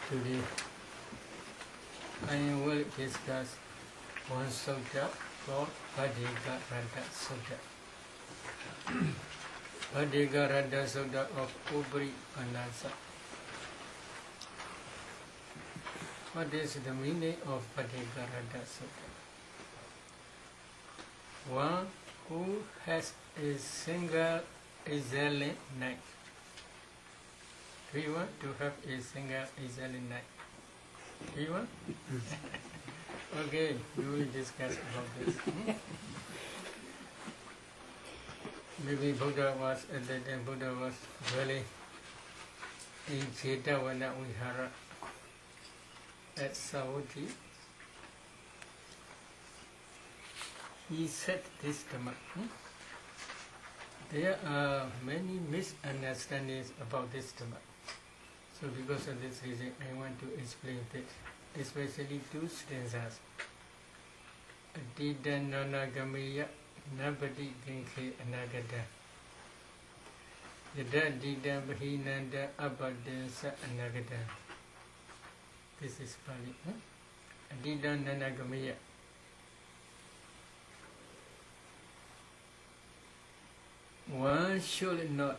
Today I will discuss one sutta called Bhaddanta Sutta. Bhaddanta Sutta of Ubri Anasa. What is the meaning of Bhaddanta Sutta? One who has a single exhaling night. Do you want to have a single exhaling night? Do you want? Okay, we will discuss about this. Maybe Buddha was at that time. Buddha was dwelling in Jetavana Vihara at Savatthi. He said this Dhamma. There are many misunderstandings about this Dhamma. So because of this reason, I want to explain this, especially two stanzas. Adida nanagamiya nabadi ginkhe anagada. Yada dida bahinanda abadansa anagada. This is Pali. Adida nanagamiya. One should not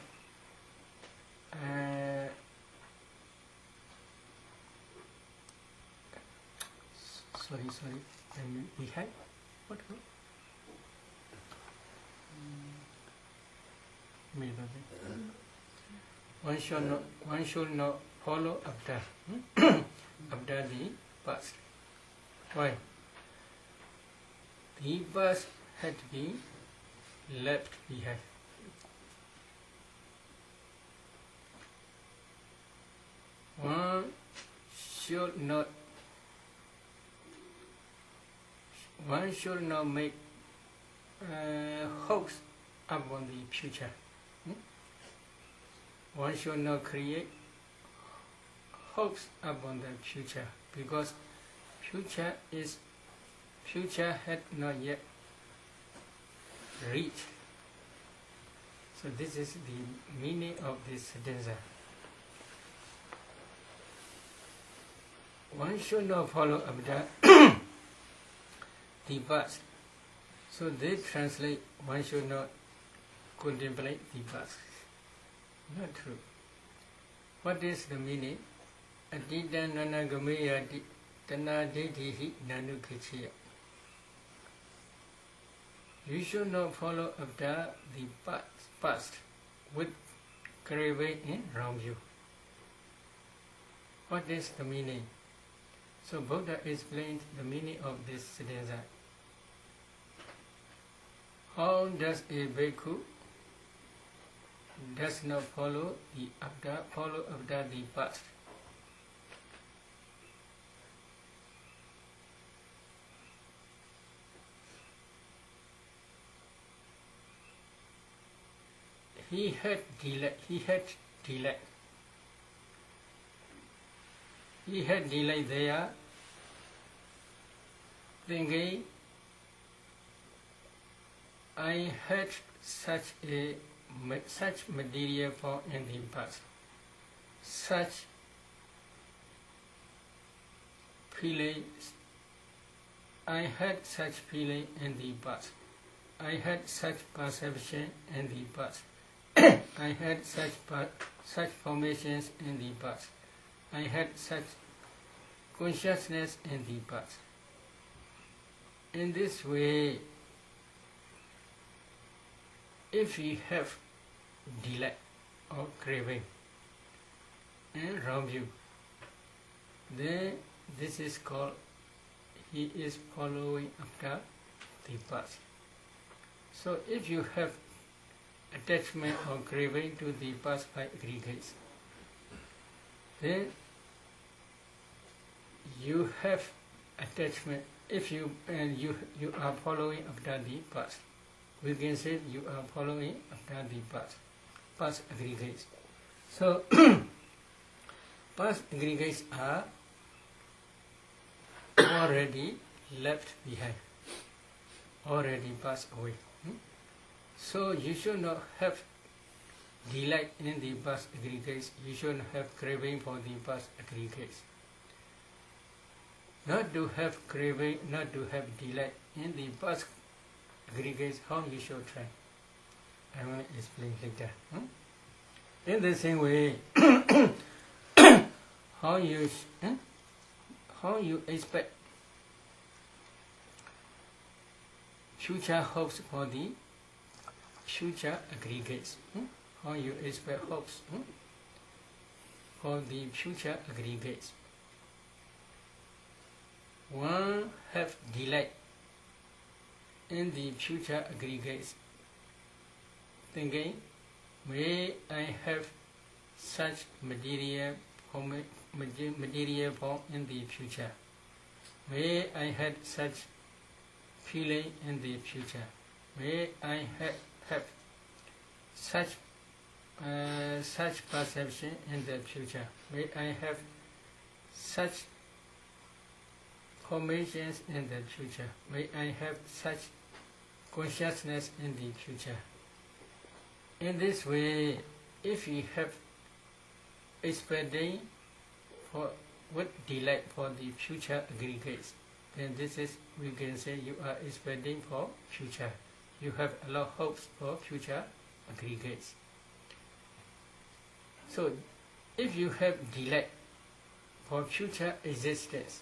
sorry, and we had what? One should not follow after after the past. Why? The past had to be left behind. One should not make hopes upon the future. One should not create hopes upon the future, because future had not yet reached. So this is the meaning of this stanza. One should not follow after the past. So they translate, one should not contemplate the past. Not true. What is the meaning? Adida nanagameya tanadedihi nanukichiya. You should not follow after the past with craving around you. What is the meaning? So Buddha explained the meaning of this stanza. How does a bhikkhu does not follow after the past? He had delay there, thinking, I had such material form in the past, such feeling. I had such feeling in the past. I had such perception in the past. I had such formations in the past. I had such consciousness in the past. In this way, if we have delay or craving around you, then this is called he is following after the past. So if you have attachment or craving to the past by aggregates, then you have attachment. If you are following after the past, we can say you are following after the past aggregates. So past aggregates are already left behind, already passed away. So you should not have delight in the past aggregates, you should not have craving for the past aggregates. not to have craving, not to have delight in the past aggregates, how you should try. I will explain later. In the same way, how you expect future hopes for the future aggregates. How you expect hopes for the future aggregates. One have delight in the future aggregates, thinking, may I have such material form in the future. May I have such feeling in the future. May I have such perception in the future. May I have such formations in the future. May I have such consciousness in the future. In this way, if you have expecting with delight for the future aggregates, then this is, we can say, you are expecting for future. You have a lot of hopes for future aggregates. So, if you have delight for future existence,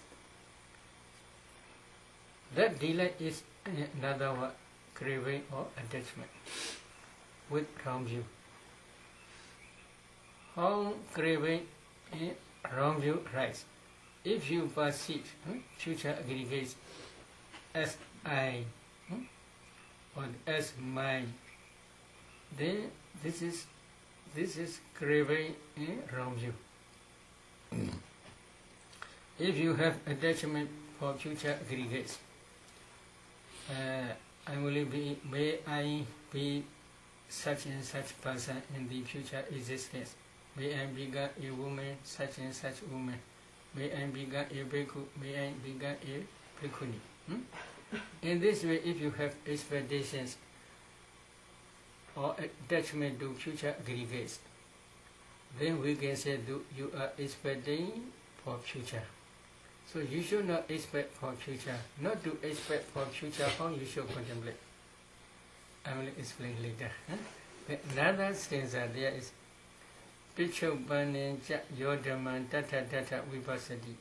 that delight is another word, craving or attachment with wrong view. How craving and wrong view rise? If you perceive future aggregates as I or as mine, then this is craving and wrong view. If you have attachment for future aggregates, may I be such and such person in the future existence. May I become a woman, such and such woman. May I become a bhikkhu, may I become a bhikkhuni. In this way, if you have expectations or attachment to future aggregates, then we can say you are expecting for future. So you should not expect for future. Not to expect for future, how you should contemplate. I will explain later. Another stanza there is Pichu Baninja Yodaman Tata Tata Vipassati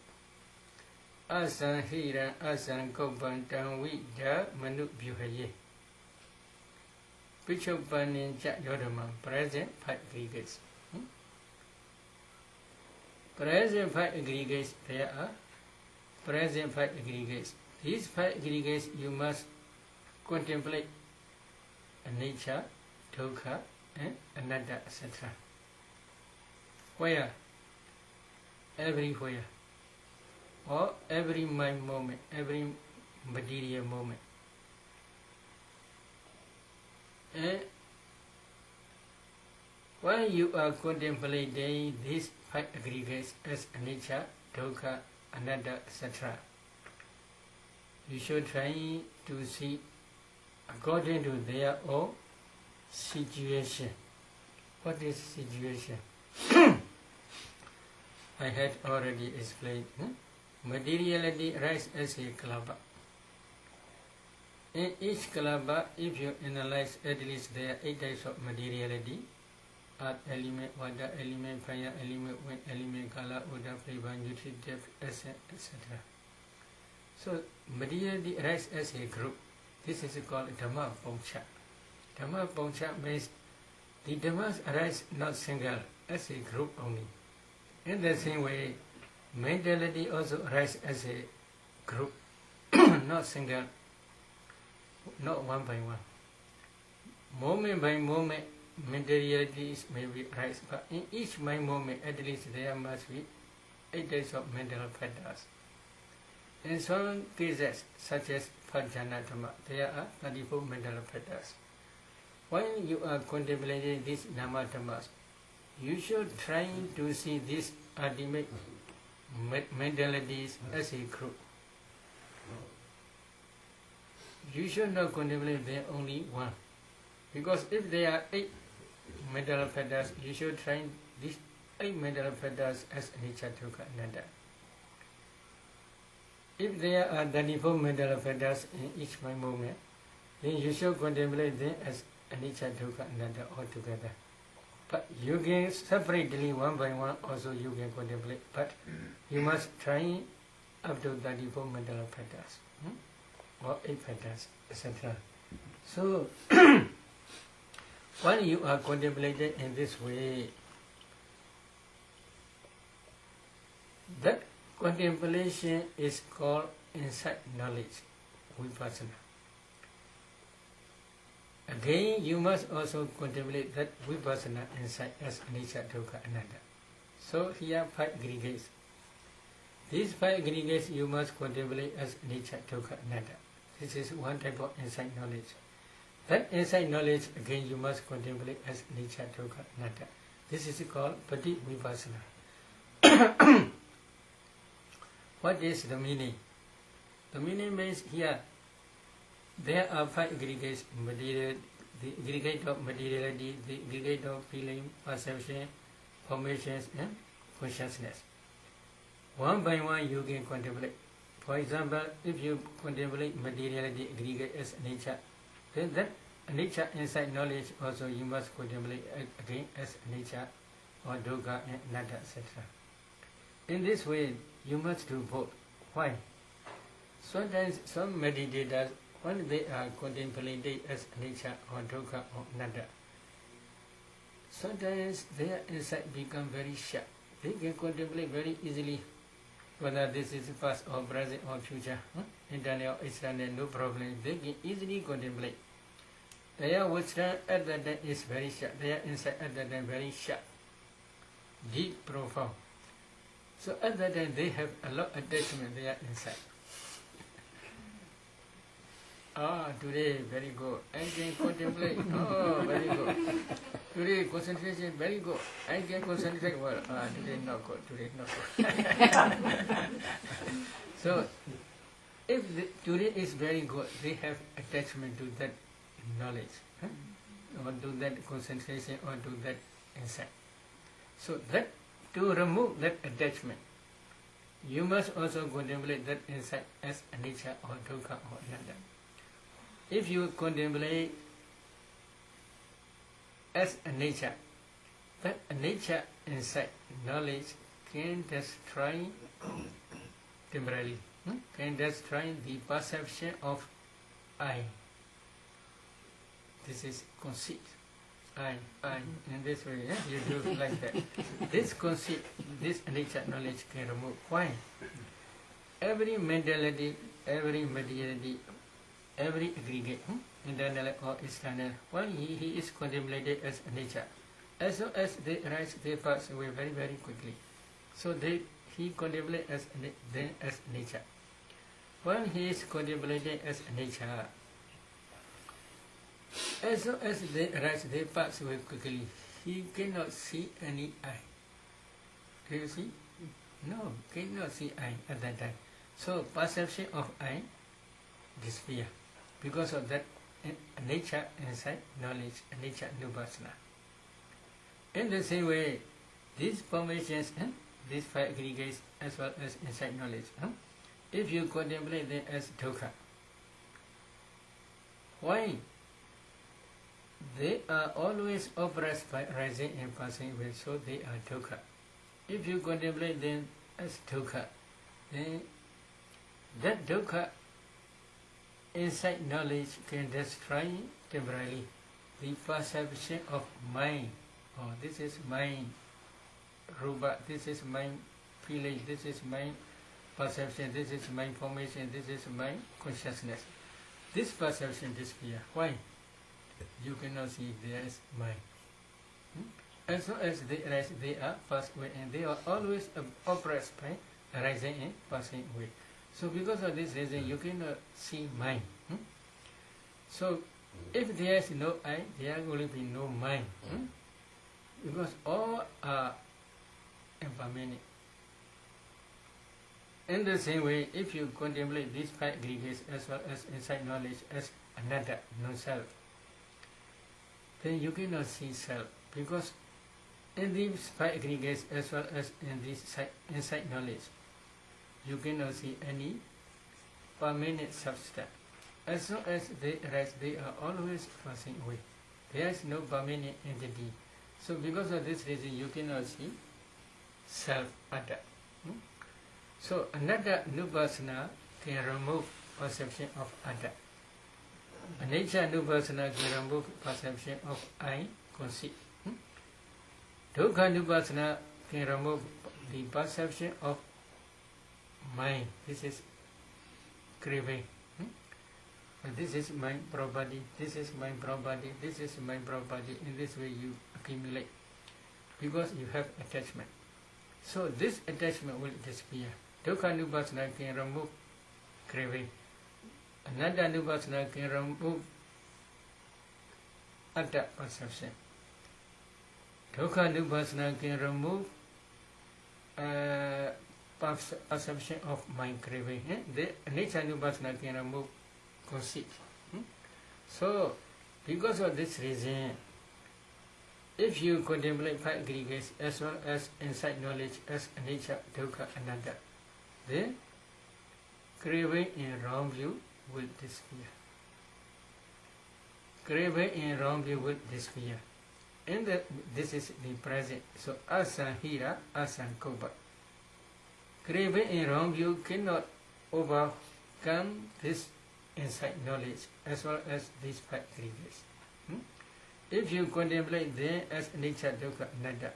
Asan Hira Asan Kobantan Vida Manu Buhaye. Pichu Baninja Yodaman, present 5 aggregates. Present 5 aggregates, there are present 5 aggregates. These 5 aggregates you must contemplate nature, dukkha, and anatta, etc. Where? Everywhere. Or every mind moment, every material moment. And when you are contemplating these 5 aggregates as nature, dukkha, anatta, etc., you should try to see according to their own situation. What is situation? I had already explained. Materiality rises as a klabha. In each klabha, if you analyze, at least there are 8 types of materiality: earth element, water element, fire element, wind element, color, odor, flavor, nutrient, depth, etc. So materiality rises as a group. This is called Dhamma Teacher. Dhamma Teacher means the Dhammas arise not single, as a group only. In the same way, mentality also arises as a group, not single, not one by one. Moment by moment, materialities may be rise, but in each mind moment, at least there must be 8 types of mental factors. In some cases, such as Bhaddanta Dhamma, there are 34 mental factors. When you are contemplating these Dhamma Dhammas, you should try to see these ultimate mentalities as a group. You should not contemplate them only one. Because if there are 8 mental factors, you should try these 8 mental factors as anicca, dukkha, anatta. If there are 34 mental factors in each mind movement, then you should contemplate them as anicca, dukkha, anatta altogether. But you can separately, one by one, also you can contemplate. But you must try up to 34 mental factors, or 8 factors, etc. So, when you are contemplated in this way, that contemplation is called insight knowledge, vipassana. Again, you must also contemplate that vipassana insight as anicca, dukkha, anatta. So here 5 aggregates. These 5 aggregates you must contemplate as anicca, dukkha, anatta. This is one type of insight knowledge. That insight knowledge, again, you must contemplate as anicca, dukkha, anatta. This is called pati vipassana. What is the meaning? The meaning means here, there are 5 aggregates: material, the aggregate of materiality, the aggregate of feeling, perception, formations, and consciousness. One by one you can contemplate. For example, if you contemplate materiality aggregate as anicca, then that anicca insight knowledge also you must contemplate again as anicca or dukkha and anatta, etc. In this way, you must do both. Why? Sometimes some meditators, when they are contemplating as anicca or dukkha or anatta, sometimes their insight become very sharp. They can contemplate very easily whether this is past or present or future, internal or external, no problem. They can easily contemplate. Their wisdom at that time is very sharp. Their insight at that time very sharp, deep, profound. So at that time they have a lot of attachment, their insight. Today very good. I can contemplate. Very good. Today concentration very good. I can concentrate well. Today not good. Today not good. So if today is very good, they have attachment to that knowledge, or to that concentration, or to that insight. So that to remove that attachment, you must also contemplate that insight as anicca or dukkha or anatta. If you contemplate as anicca, that anicca insight knowledge can destroy temporarily, can destroy the perception of I. This is conceit. I. In this way, you do like that. This conceit, this anicca knowledge can remove. Why? Every mentality, every materiality, every aggregate, internal or external, when he is contemplated as anicca, as soon as they arise, they pass away very, very quickly. So he contemplates as anicca. When he is contemplated as anicca, as soon as they arise, they pass away quickly. He cannot see any I. Do you see? No, cannot see I at that time. So perception of I disappear because of that anicca insight knowledge, anicca nupassana. In the same way, these formations, these 5 aggregates as well as insight knowledge, if you contemplate them as dukkha, why? They are always oppressed by rising and passing away, so they are dukkha. If you contemplate them as dukkha, then that dukkha insight knowledge can destroy temporarily the perception of mind. This is mind rupa, this is mind feeling, this is mind perception, this is mind formation, this is mind consciousness. This perception disappears. Why? You cannot see there is mind. As soon as they arise, they are passed away, and they are always oppressed by arising and passing away. So because of this reason, you cannot see mind. So if there is no I, there will be no mind. Because all are impermanent. In the same way, if you contemplate these 5 aggregates as well as insight knowledge as anatta, non-self, then you cannot see self, because in these 5 aggregates as well as in this insight knowledge, you cannot see any permanent substance. As long as they arise, they are always passing away. There is no permanent entity. So because of this reason, you cannot see self-atta. So another nupassana can remove perception of atta. Anicca nupassana can remove perception of I, conceit. Dukkha nupassana can remove the perception of mind. This is craving. This is my property, this is my property, this is my property. In this way you accumulate because you have attachment. So this attachment will disappear. Dukkha nupassana can remove craving. Anatta nupassana can remove atta perception. Dukkha nupassana can remove perception of mind craving. The anicca nupassana can remove conceit. So, because of this reason, if you contemplate five aggregates as well as insight knowledge as anicca, dukkha, anatta, then craving in wrong view will disappear. Craving in wrong view will disappear. And this is the present. So, asanhira, asankopa. Craving in wrong view cannot overcome this insight knowledge as well as these five aggregates. If you contemplate them as anicca, dukkha, anatta,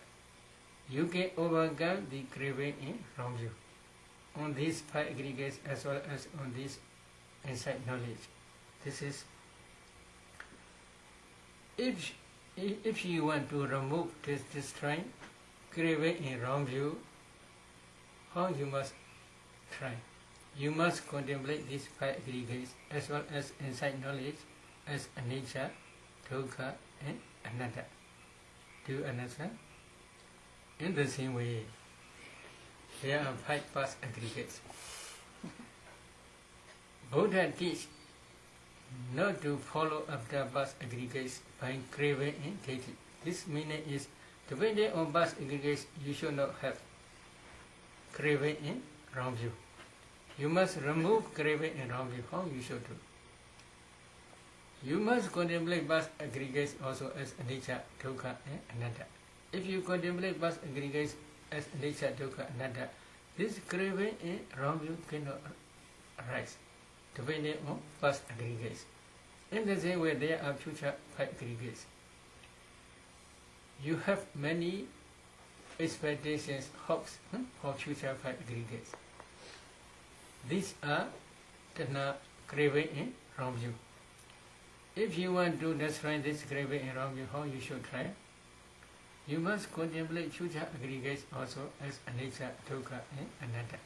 you can overcome the craving in wrong view on these five aggregates as well as on this insight knowledge. This is if you want to remove this train craving in wrong view, how you must try? You must contemplate these five aggregates as well as insight knowledge as anicca, dukkha, and anatta. Do you understand? In the same way, there are five past aggregates. Buddha teach not to follow after past aggregates by craving and deity. This meaning is, depending on past aggregates, you should not have craving in wrong view. You must remove craving and wrong view. How you should do? You must contemplate past aggregates also as anicca, dukkha, and anatta. If you contemplate past aggregates as anicca, dukkha, anatta, this craving and wrong view cannot arise, depending on past aggregates. In the same way, there are future five aggregates. You have many expectations, hopes for future five aggregates. These are tanha, craving and wrong view. If you want to destroy this craving and wrong view, how you should try? You must contemplate future aggregates also as anicca, dukkha, and anatta.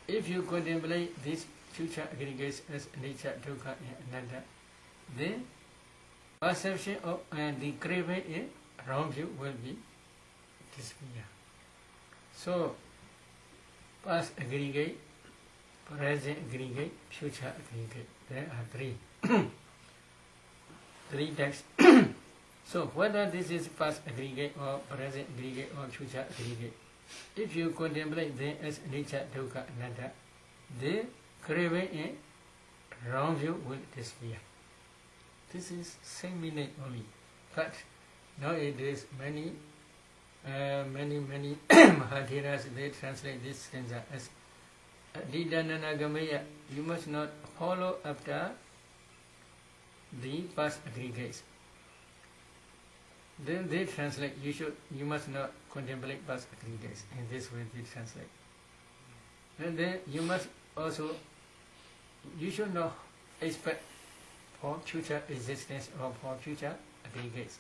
If you contemplate these future aggregates as anicca, dukkha, and anatta, then perception of the craving in wrong view will be disappear. So, past aggregate, present aggregate, future aggregate. There are three. Three texts. So, whether this is past aggregate or present aggregate or future aggregate, if you contemplate them as anicca, dukkha, anatta, the craving in wrong view will disappear. This is same meaning only. But nowadays many Mahatiras, they translate this stanza as Adhidananagamaya. You must not follow after the past aggregates. Then they translate, you must not contemplate past aggregates. In this way they translate. And then you must also, you should not expect for future existence or for future aggregates.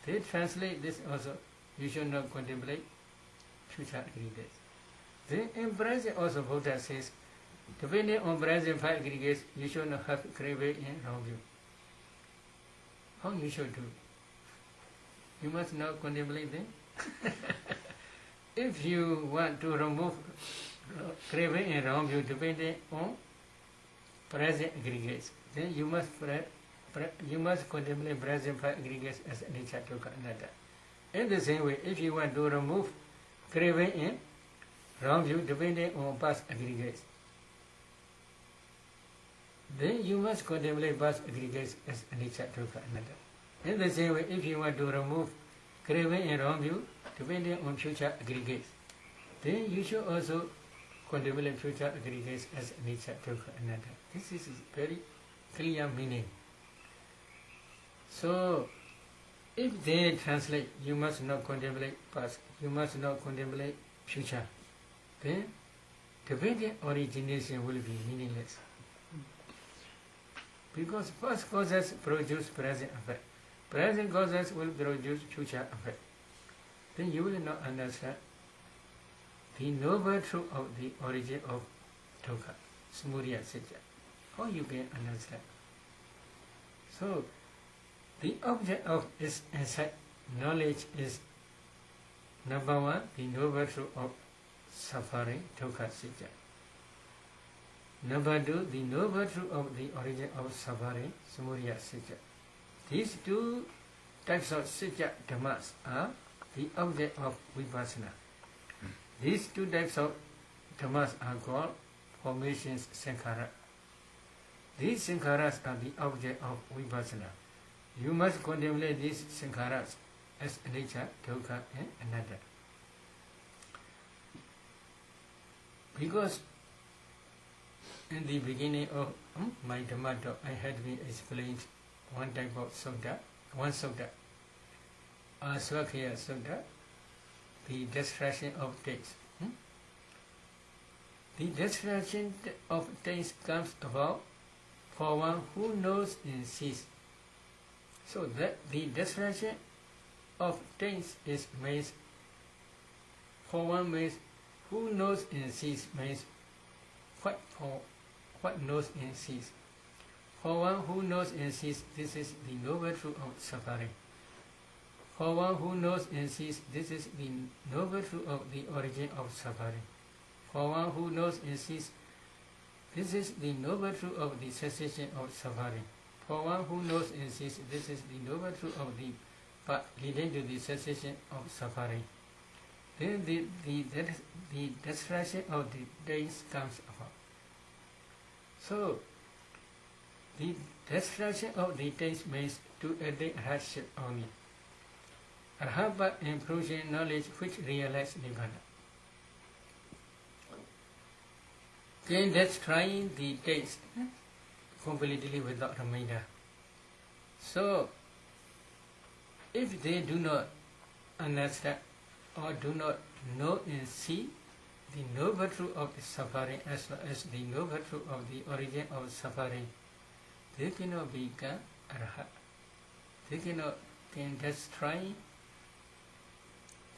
They translate this also, you should not contemplate future aggregates. Then in present also Buddha says, depending on present five aggregates, you should not have craving and wrong view. How you should do? You must not contemplate them. If you want to remove craving and wrong view depending on present aggregates, then you must contemplate present five aggregates as anicca, dukkha, anatta. In the same way, if you want to remove craving and wrong view depending on past aggregates, then you must contemplate past aggregates as anicca, dukkha, anatta. In the same way, if you want to remove craving and wrong view, depending on future aggregates, then you should also contemplate future aggregates as anicca, dukkha, anatta. This is very clear meaning. So, if they translate, you must not contemplate past, you must not contemplate future, then dependent origination will be meaningless. Because past causes produce present effect. Present causes will produce future effect. Then you will not understand the noble truth of the origin of dukkha, samudaya satya. How you can understand? So, the object of this insight knowledge is number one, the noble truth of suffering, dukkha, satya. Number two, the noble truth of the origin of suffering, samudaya, satya. These two types of satya dhammas are the object of vipassana. These two types of dhammas are called formations sankhara. These sankharas are the object of vipassana. You must contemplate these sankharas as anicca, dukkha, and anatta. Because in the beginning of my Dhamma talk, I had been explained one type of sutta, one sutta, Aswakhiya sutta, the destruction of taste. The destruction of taste comes about for one who knows and sees. So that the destruction of taste is means for one means who knows and sees means what knows and sees. For one who knows and sees, this is the noble truth of suffering. For one who knows and sees, this is the noble truth of the origin of suffering. For one who knows and sees, this is the noble truth of the cessation of suffering. For one who knows and sees, this is the noble truth of the path leading to the cessation of suffering. Then the destruction of the days comes about. So, the destruction of the days means to attain hardship only. Arhava improves knowledge which realizes Nibbana. Then destroying the days completely without remainder. So, if they do not understand or do not know and see the noble truth of the suffering as well as the noble truth of the origin of suffering, they cannot become arhat. They can destroy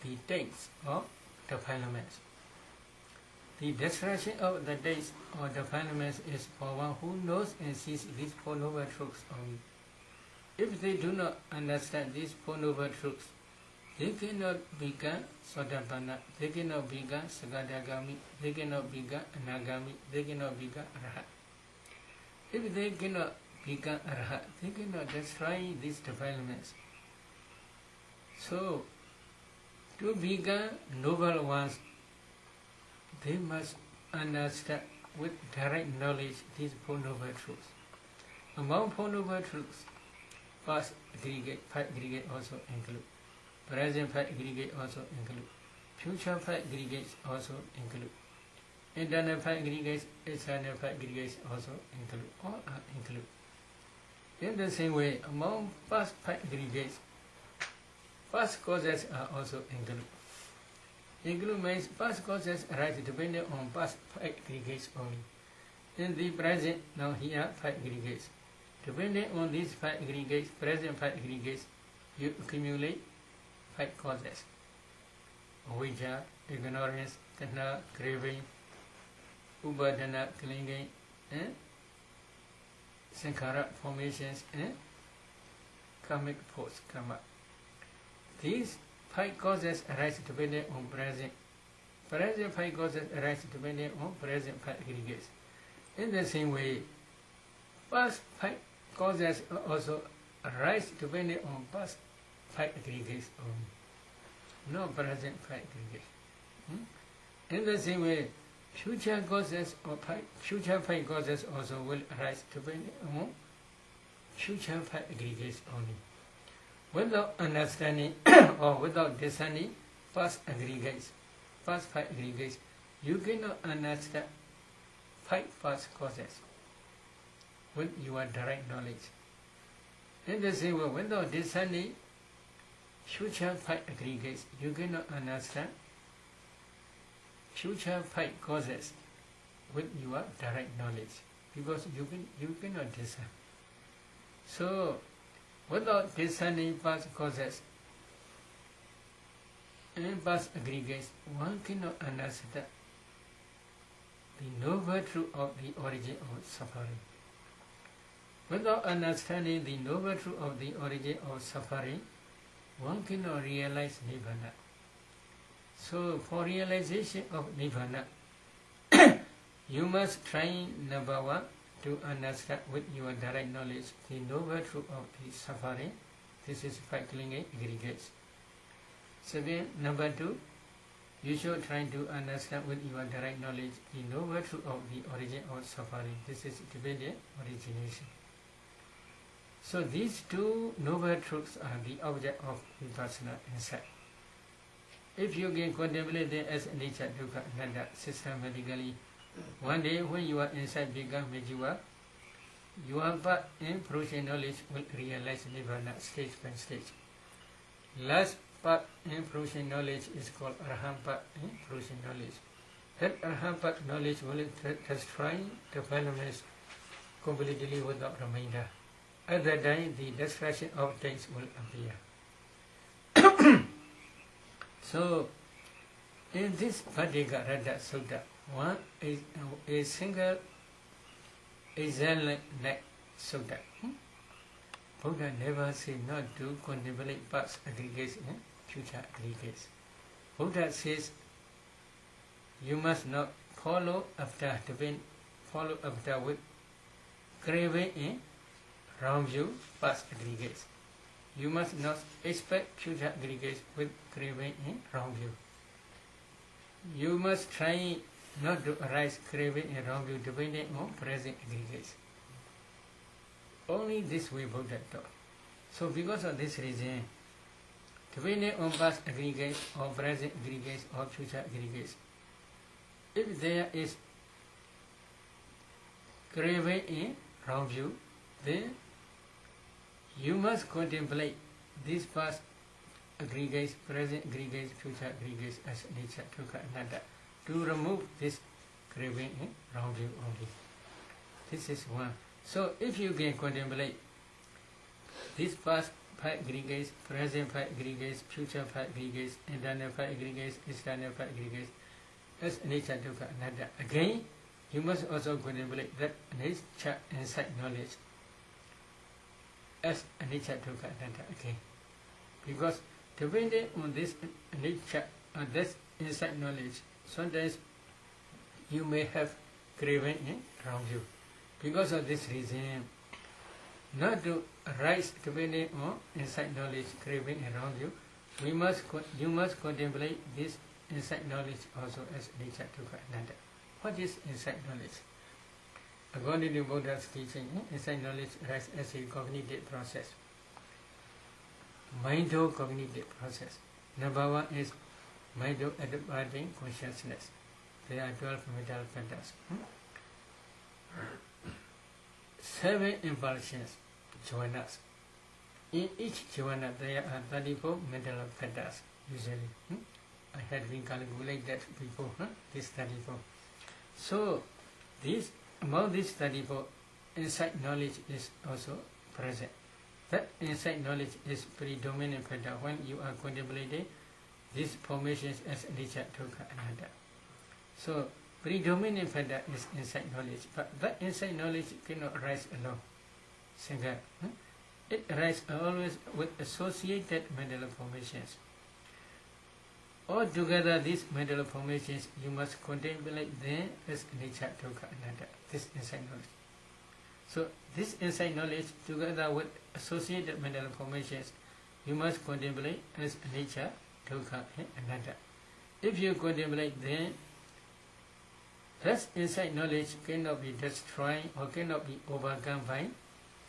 the days of defilements. The destruction of the days or defilements is for one who knows and sees these four noble truths only. If they do not understand these four noble truths, they cannot become Sotapanna, they cannot become Sagadagami, they cannot become Anagami, they cannot become Arhat. If they cannot become Arhat, they cannot destroy these defilements. So, to become noble ones, they must understand with direct knowledge these four noble truths. Among four noble truths, past aggregate, five aggregate also include. Present five aggregate also include. Future five aggregates also include. Internal five aggregates, external five aggregates also include. All are include. In the same way, among past five aggregates, past causes are also include. Include means past causes arise depending on past five aggregates only. In the present, now here five aggregates. Depending on these five aggregates, present five aggregates, you accumulate five causes. Avijja, ignorance, tanha, craving, upadana, clinging, sankhara, formations, and karmic force, karma. These five causes arise depending on present. Present five causes arise depending on present five aggregates. In the same way, past five causes also arise depending on past five aggregates only. No present five aggregates. In the same way, Future causes or future five causes also will arise depending on future five aggregates only. Without understanding or without discerning past aggregates, past five aggregates, you cannot understand five past causes with your direct knowledge. In the same way, without discerning future five aggregates, you cannot understand future five causes with your direct knowledge, because you cannot discern. So, without discerning past causes and past aggregates, one cannot understand the noble truth of the origin of suffering. Without understanding the noble truth of the origin of suffering, one cannot realize Nibbana. So, for realization of Nibbana, you must try, number one, to understand with your direct knowledge the noble truth of the suffering. This is factoring aggregates. Second, number two, you should try to understand with your direct knowledge the noble truth of the origin of suffering. This is dependent origination. So these two noble truths are the object of vipassana insight. If you can contemplate them as nature, dukkha, anatta, systematically, one day when your insight becomes mature, your path in fruition knowledge will realize Nibbana stage by stage. Last path in fruition knowledge is called Arahant path in fruition knowledge. That Arahant path knowledge will destroy the developments completely without remainder. At that time, the destruction of things will appear. So, in this Bhaddanta Sutta, one is a single excellent sutta. Buddha never said not to contemplate past aggregates and future aggregates. Buddha says you must not follow after with craving in wrong view past aggregates. You must not expect future aggregates with craving in wrong view. You must try not to arise craving in wrong view depending on present aggregates. Only this way Buddha taught. So because of this reason, depending on past aggregates or present aggregates or future aggregates, if there is craving in wrong view, then you must contemplate these past aggregates, present aggregates, future aggregates as nature, dukkha, anatta, to remove this craving in wrong view only. This is one. So if you can contemplate these past five aggregates, present five aggregates, future five aggregates, internal five aggregates, external five aggregates as nature, dukkha, anatta, again you must also contemplate that nature insight knowledge as nature, dukkha, anatta again. Because depending on this nature, this insight knowledge, sometimes you may have craving in wrong view. Because of this reason, not to arise depending on insight knowledge, craving in wrong view, you must contemplate this insight knowledge also as nature, dukkha, anatta. What is insight knowledge? According to Buddha's teaching, insight knowledge arises as a cognitive process. Mind-cognitive process. Number one is mind-abiding consciousness. There are 12 mental factors. 7 impulsions, jhanas. In each jhana there are 34 mental factors usually. I had been calculated before, this 34. So, among these 34, insight knowledge is also present. That insight knowledge is predominant factor when you are contemplating these formations as nature, dukkha, anatta. So, predominant factor is insight knowledge, but that insight knowledge cannot arise alone, single. It arises always with associated mental formations. Altogether, these mental formations, you must contemplate them as nature, dukkha, anatta, this insight knowledge. So, this insight knowledge, together with associated mental formations, you must contemplate as nature, dukkha, and anatta. If you contemplate them That insight knowledge cannot be destroyed or cannot be overcome by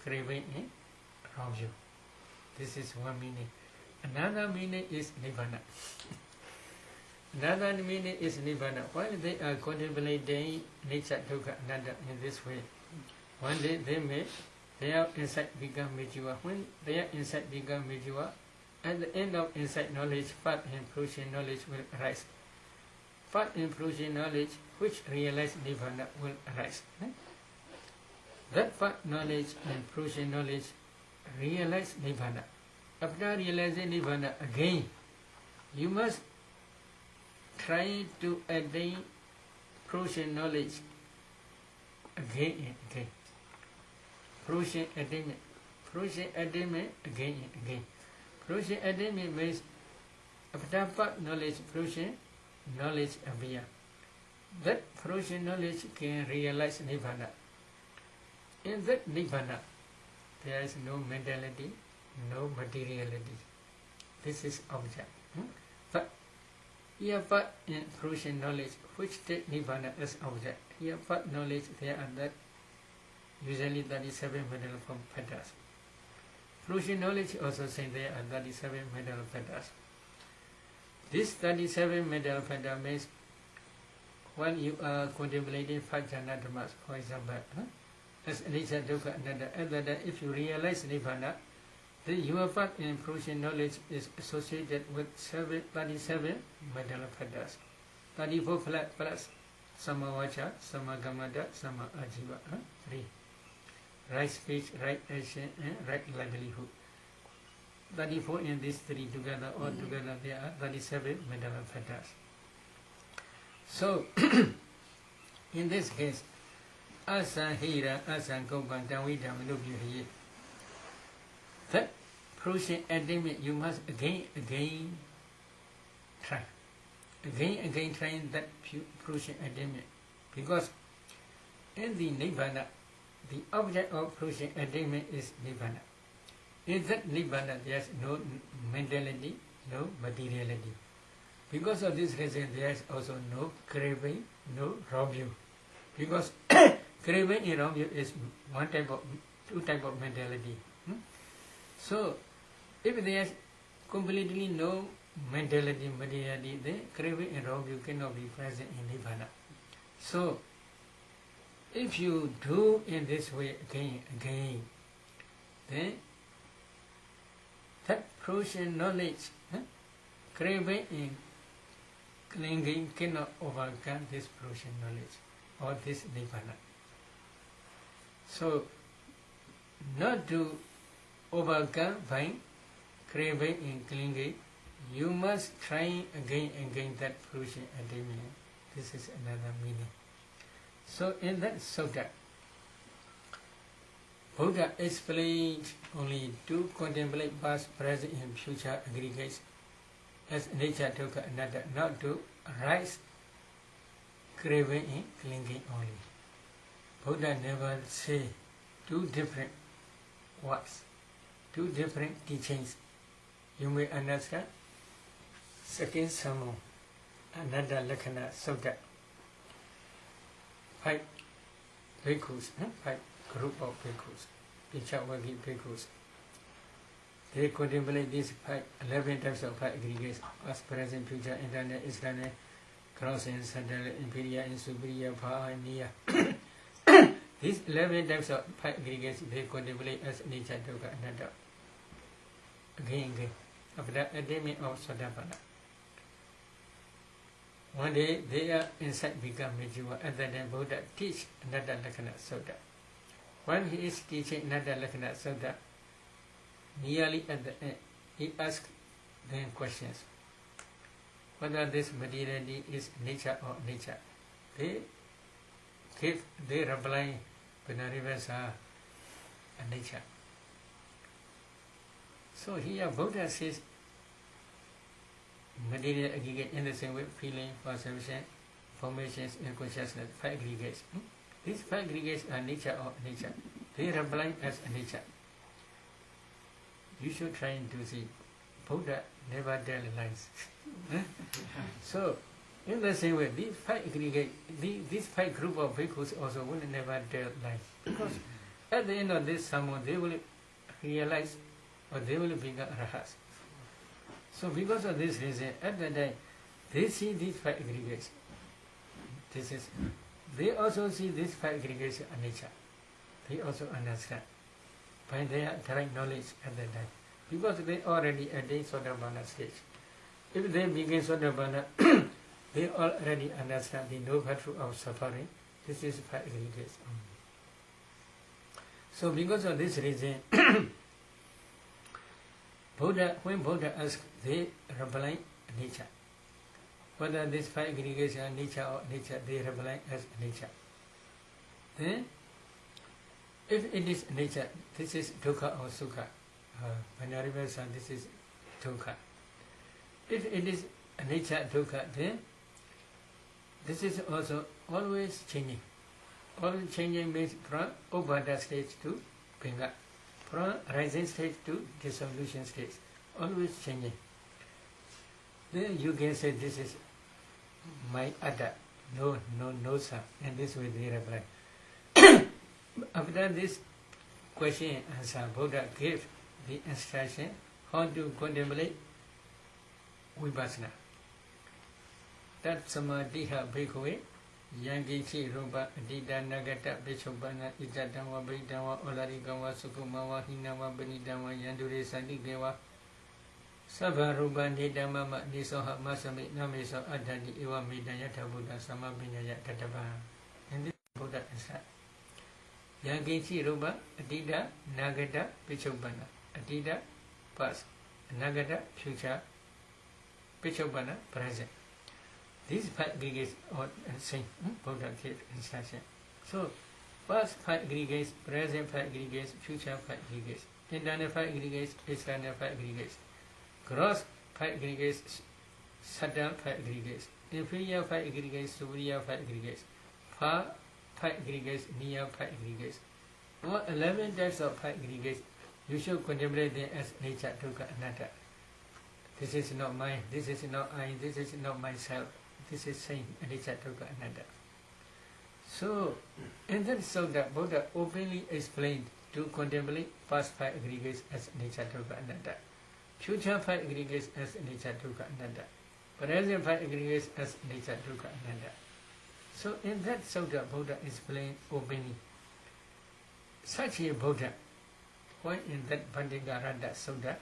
craving and wrong view. This is one meaning. Another meaning is Nibbana. Another meaning is Nibbana. While they are contemplating nature, dukkha, anatta in this way, one day their insight become mature. When their insight become mature, at the end of insight knowledge, path and fruition knowledge will arise. Path and fruition knowledge which realize Nibbana will arise. That path knowledge and fruition knowledge realize Nibbana. After realizing Nibbana again, you must try to attain fruition knowledge again and again. Fruition attainment. Fruition attainment again and again. Fruition attainment means after path knowledge, fruition knowledge appear. That fruition knowledge can realize Nibbana. In that Nibbana, there is no mentality, no materiality. This is object. But here path in fruition knowledge, which take Nibbana as object. Here path knowledge, there are that usually 37 mental form fetters. Fruition knowledge also say there are 37 mental fetters. This 37 mental fetters means when you are contemplating 5 jhana dhammas, for example, as anicca, dukkha, anatta, and that if you realize Nibbana, then your path in fruition knowledge is associated with 37 mental fetters. 34 plus Samma vacha, Samma kammanta, Samma ajiva. 3. Right speech, right action, and right livelihood. 34 in these 3 together, all together there are 37 mental fetters. So, in this case, asahira, asankopan, tanvidam, lubhyuhi. That fruition attainment you must again try. Again trying that fruition attainment. Because in the Nibbana, the object of fruition attainment is Nibbana. In that Nibbana, there is no mentality, no materiality. Because of this reason, there is also no craving, no wrong view. Because craving and wrong view is two type of mentality. So, if there is completely no mentality, materiality, then craving and wrong view cannot be present in Nibbana. So, if you do in this way again, then that fruition knowledge, craving and clinging cannot overcome this fruition knowledge or this Nibbana. So, not to overcome by craving and clinging, you must try again that fruition attainment. This is another meaning. So in that sutta, Buddha explained only to contemplate past, present and future aggregates as nature, dukkha, anatta, not to arise craving and clinging only. Buddha never say two different words, two different teachings. You may understand. Second Samo, Anatta Lakkhana Sutta. 5 bhikkhus, 5 group of bhikkhus, Pichawagi bhikkhus. They contemplate these 11 types of 5 aggregates, past, present, future, internal, external, gross and central, inferior and superior, far and near. These 11 types of 5 aggregates they contemplate as nature, dukkha, anatta. Again. After attainment of Sotapanna. One day their insight become mature, and then Buddha teach Anatta Lakkhana Sutta. When he is teaching Anatta Lakkhana Sutta, nearly at the end, he asks them questions. Whether this materiality is nature or nature. They reply, Venerable a nature. So here Buddha says, material aggregate in the same way, feeling, perception, formations, and consciousness, 5 aggregates. These 5 aggregates are nature or nature. They reply as a nature. You should try to see. Buddha never tell lies. So, In the same way, these five aggregate, this five group of bhikkhus also will never tell lies. Because at the end of this sermon, they will realize or they will become arahats. So because of this reason, at the time, they see these five aggregates. They also see these five aggregates of nature. They also understand by their direct knowledge at that time. Because they already attained Sotapanna stage. If they begin Sotapanna, they already understand the noble truth of suffering. This is five aggregates. So because of this reason, when Buddha asks, they reply nature. Whether these five aggregates are nature or nature, they reply as nature. Then, if it is nature, this is dukkha or sukha. Venerable son, this is dukkha. If it is nature dukkha, then this is also always changing. Always changing means from Upada stage to Pinga, from rising stage to dissolution stage. Always changing. Then you can say this is my atta. No, sir. And this way they reply. After this question and answer, Buddha gave the instruction how to contemplate vipassana. That samadhiha bhikkhave yangichi rupa adita nagata bhikkhuppana ijatama bhidama olarikama sukumava hinama benidama yandure sandikeva sabha rupa nidama ma nisoha masami nameso adhati eva medayata buddha samabinyaya tatava. And this Buddha instruct. Yangichi rupa adita nagata bhikkhuppana. Adita past, nagata future, bhikkhuppana present. These five aggregates are same. Buddha gave instruction. So, past five aggregates, present five aggregates, future five aggregates, internal five aggregates, external five aggregates, gross five aggregates, subtle five aggregates, inferior five aggregates, superior five aggregates, far five aggregates, near five aggregates. All 11 types of five aggregates. You should contemplate them as nature, dukkha, anatta. This is not mine, this is not I, this is not myself. This is saying nature, dukkha, anatta. So, in that sutta, Buddha openly explained to contemplate past five aggregates as nature, dukkha, anatta, future five aggregates as nature, dukkha, anatta, present five aggregates as nature, dukkha, anatta. So, in that sutta, Buddha explained openly. Such a Buddha, why in that Bhaddanta Sutta,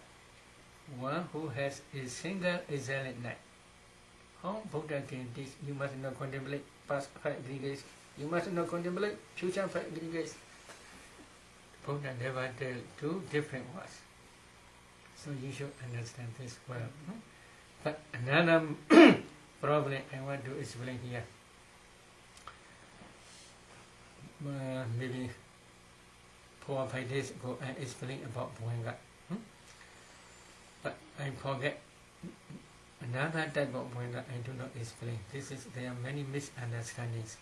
one who has a single excellent night. How Buddha can teach? You must not contemplate past five aggregates. You must not contemplate future five aggregates. Buddha never tell two different words. So you should understand this well. But another problem I want to explain here. Maybe 4 or 5 days ago I explained about Bhuanga. But I forget another type of Bhuanga I do not explain. There are many misunderstandings.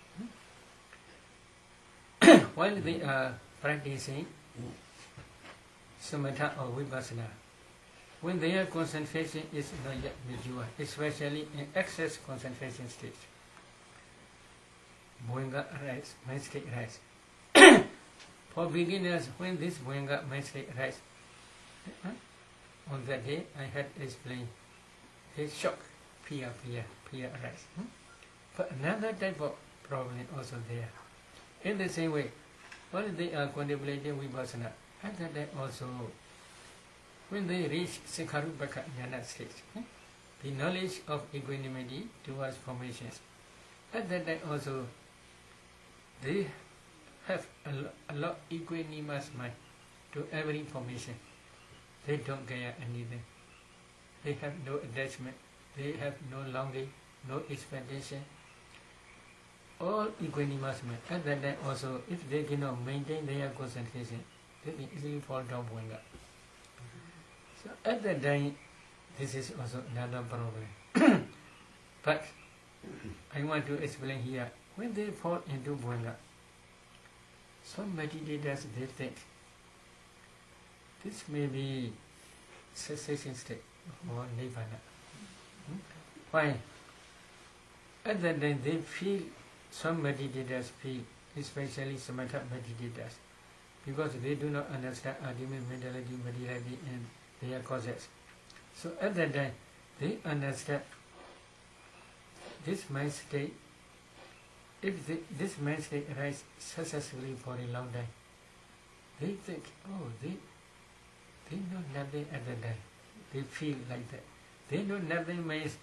While they are practicing samatha or vipassana, when their concentration is not yet mature, especially in excess concentration stage, Bhuanga arises, mind state arises. For beginners, when this Bhuanga mind state arises, on that day I had explained his shock, fear arises. But another type of problem also there. In the same way, while they are contemplating vipassana, at that time also, when they reach Sikharupaka Jnana stage, the knowledge of equanimity towards formations, at that time also, they have a lot equanimous mind to every formation. They don't care anything. They have no attachment. They have no longing, no expectation. All equanimous mind. At that time also, if they cannot maintain their concentration, they can easily fall down Bhuanga. So at that time, this is also another problem. But I want to explain here, when they fall into Bhuanga, some meditators, they think this may be cessation state or nirvana. Why? At that time they feel, some meditators feel, especially Samatha meditators, because they do not understand ultimate mentality, materiality and their causes. So at that time they understand this mind state. If this mind state arises successfully for a long time, they think, oh, they know nothing at that time. They feel like that. They know nothing means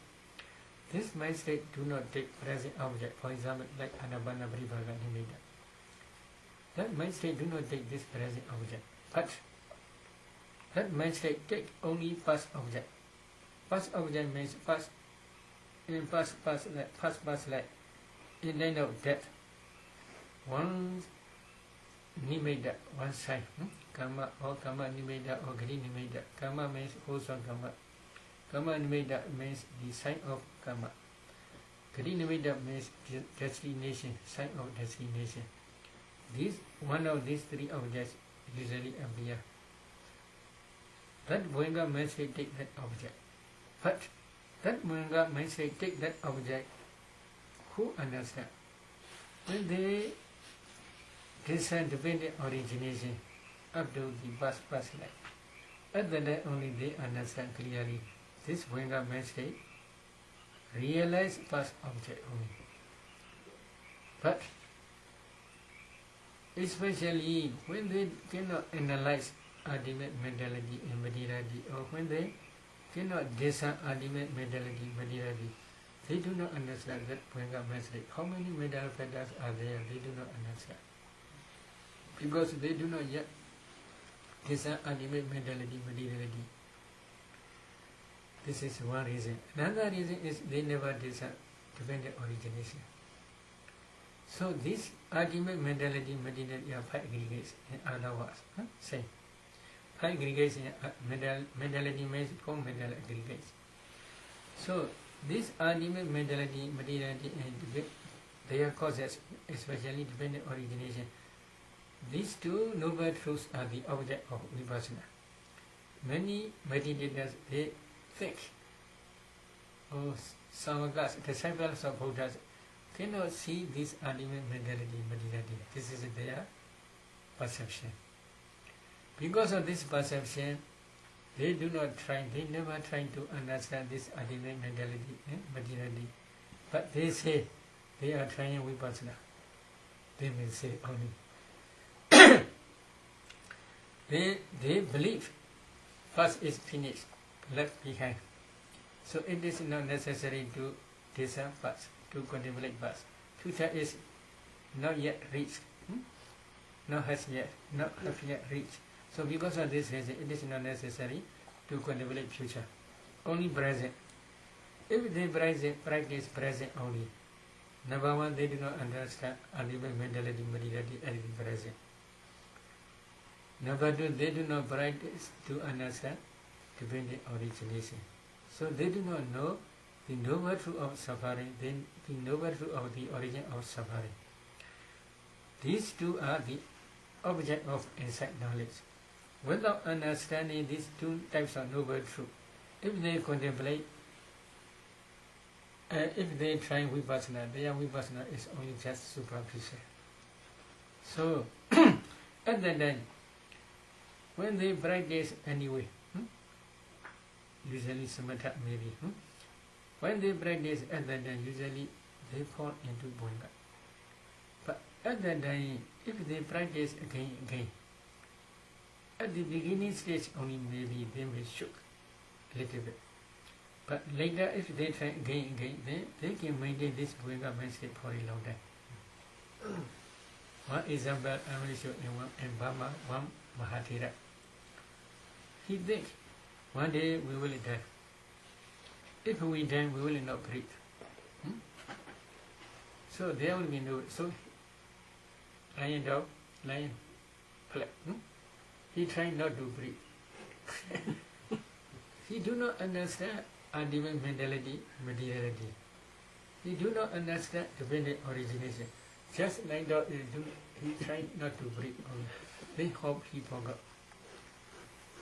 this mind state do not take present object. For example, like Anapana Paribhaga Nimitta. That mind state do not take this present object. But that mind state take only past object. Past object means past, in past like in line of death. One nimitta, one sign. Karma or karma nimitta or gri nimitta. Karma means wholesome karma. Karma nimitta means the sign of karma. Gri nimitta means destination, sign of destination. One of these three objects usually appear. That Goenka mindset take that object. But that Goenka mindset take that object, who understand? When they discern dependent origination up to the past life, at that time only they understand clearly this Goenka mindset realize past object only. But especially when they cannot analyze ultimate mentality and materiality, or when they cannot discern ultimate mentality, materiality, they do not understand that Goenka mindset. How many mental factors are there? They do not understand. Because they do not yet discern ultimate mentality, materiality. This is one reason. Another reason is they never discern dependent origination. So this ultimate mentality, materiality are 5 aggregates in other words. Same. 5 aggregates in mentality means 4 mental aggregates. So this ultimate mentality, materiality and their causes, especially dependent origination, these two noble truths are the object of vipassana. Many meditators, they think, oh, Samakas, disciples of Buddhas, cannot see this ultimate mentality, materiality. This is their perception. Because of this perception, they do not try, they never try to understand this ultimate mentality and materiality. But they say they are trying vipassana. They may say only. They believe first is finished, left behind. So it is not necessary to discern past, to contemplate past. Future is not yet reached, not have yet reached. So because of this reason, it is not necessary to contemplate future, only present. If they practice present only, number one, they do not understand ultimate mentality, materiality as the present. Number two, they do not practice to understand dependent origination. So they do not know the noble truth of suffering, then the noble truth of the origin of suffering. These two are the object of insight knowledge. Without understanding these two types of noble truth, if they contemplate, if they try vipassana, their vipassana is only just superficial. So, at that time, when they practice anyway, usually samatha maybe, when they practice at that time, usually they fall into Goenka. But at that time, if they practice again, at the beginning stage only maybe they may shook a little bit. But later if they try again, then they can maintain this Goenka mindset for a long time. One example I will show in Burma, one Mahatira. He thinks one day we will die. If we die, we will not breathe. So there will be no. So lying down, lying flat. He tried not to breathe. He do not understand ultimate mentality, materiality. He do not understand dependent origination. Just lying down, he tried not to breathe only. They hope he forgot.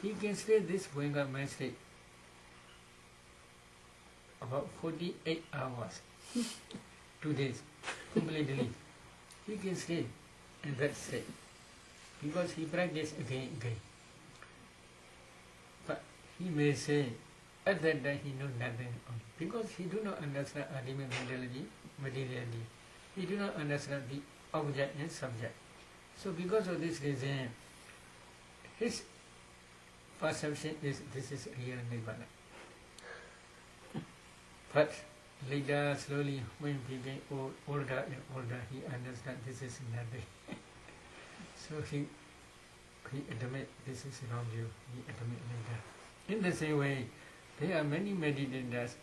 He can stay this Goenka mindset about 48 hours. 2 days, completely. He can stay in that state because he practiced again and again. But he may say, at that time he knows nothing because he do not understand ultimate materiality. He do not understand the object and subject. So because of this reason, his perception is this is real nirvana. But later, slowly, when he became older and older, he understands this is nothing. So he admits this is wrong view. He admits later. In the same way, there are many meditators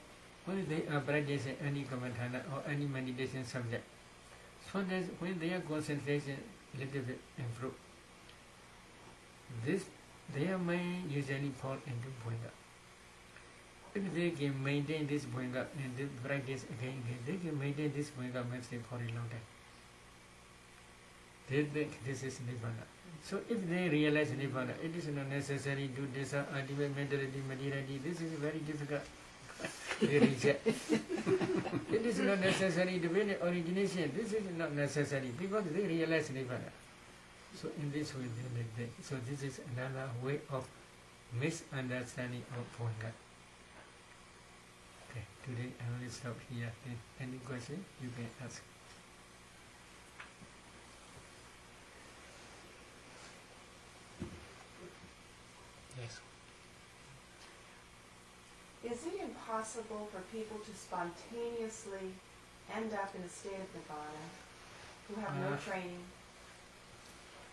when they are practicing any kammatthana or any meditation subject. So that when their concentration little bit improve, their mind usually fall into bhaddanta. If they can maintain this bhaddanta and they practice again and again, they can maintain this bhaddanta method for a long time. They think this is nirvana. So if they realize nirvana, it is not necessary to desire ultimate mentality, materiality. This is very difficult. They reject. It is not necessary to win origination. This is not necessary because they realize nirvana. So in this way they think. So this is another way of misunderstanding of bhaddanta. Okay, today I will stop here. Any question you can ask. Yes. Is it impossible for people to spontaneously end up in a state of nirvana who have no training?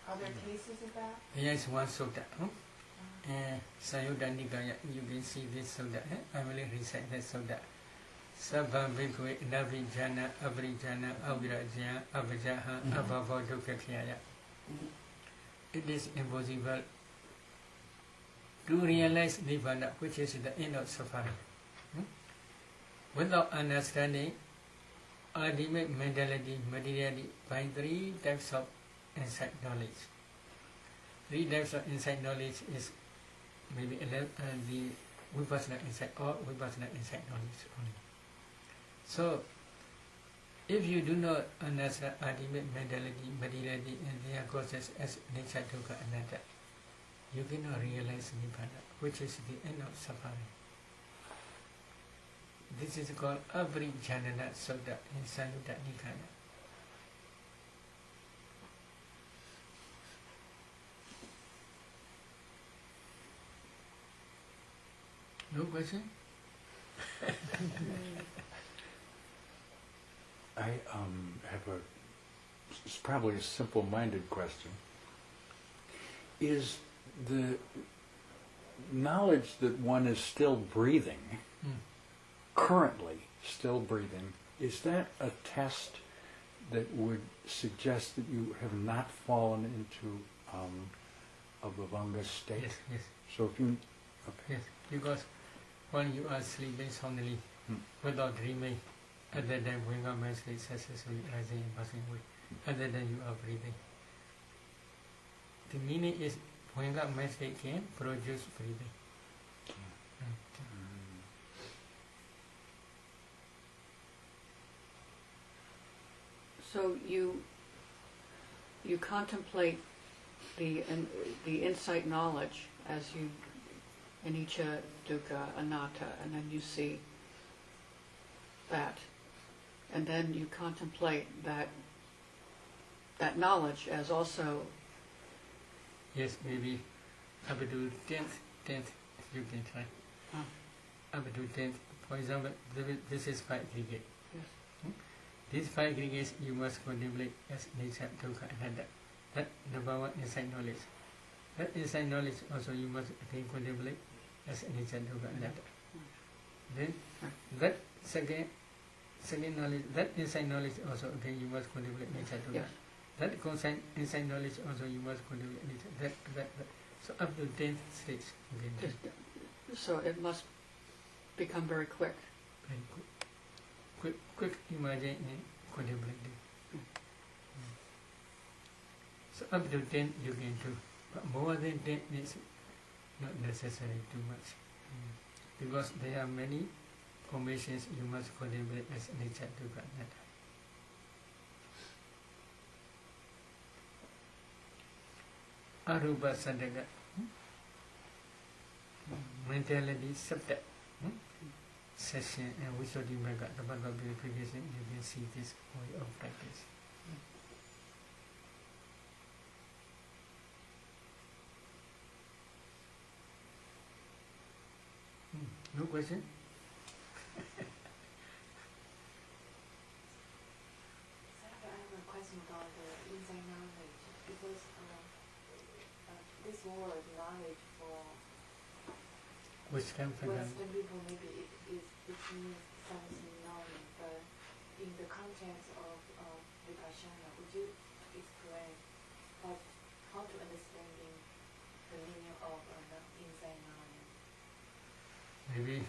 Are there cases of that? Yes, one sutta. Sayuddha Nikaya, you can see this sutta. I will recite that sutta. Sabba bhikkhu navijana abrijana avirajya avajaha abhava dukkhakhaya. It is impossible to realize nirvana, which is the end of suffering, without understanding ultimate mentality, materiality by 3 types of insight knowledge. 3 types of insight knowledge is maybe the vipassana insight or vipassana insight knowledge only. So, if you do not understand ultimate mentality, materiality, and their causes as nature, dukkha, anatta, you cannot realize nirvana, which is the end of suffering. This is called Abhijnana Sutta in Sayuddha Nikaya. No question? I have it's probably a simple-minded question. Is the knowledge that one is still breathing, currently still breathing, is that a test that would suggest that you have not fallen into a bhavanga state? Yes, yes. So if you... Okay. Yes, because when you are sleeping soundly, without dreaming, at that time bhaddanta mind state successfully rising and passing away. At that time you are breathing. The meaning is bhaddanta mind state can produce breathing. So you contemplate the insight knowledge as you anicca, dukkha, anatta, and then you see that, and then you contemplate that knowledge as also. Yes, maybe up to 10th you can try. Up to 10th, for example, this is 5 aggregate. Yes. These 5 aggregates you must contemplate as nature, dukkha, anatta. That the power inside knowledge. That inside knowledge also you must again contemplate as nature, dukkha, anatta. Then that second knowledge, that inside knowledge also again you must contemplate nature, dukkha. Yes. That inside knowledge also you must contemplate nature. That. So up to 10th stage you can do. So it must become very quick. Very quick imagine and contemplating. So up to 10 you can do, but more than 10 is not necessary too much, because there are many formations you must contemplate as nature, dukkha, anatta. Arupa Sadaka. Mentality subject. Session and Visuddhi Magga, the Bhagavad Purification, you can see this way of practice. No question? I have a question about the insight knowledge, because this word knowledge for Western people maybe it means something known, but in the context of Vipassana, would you explain how to understanding the meaning of insight knowledge? Maybe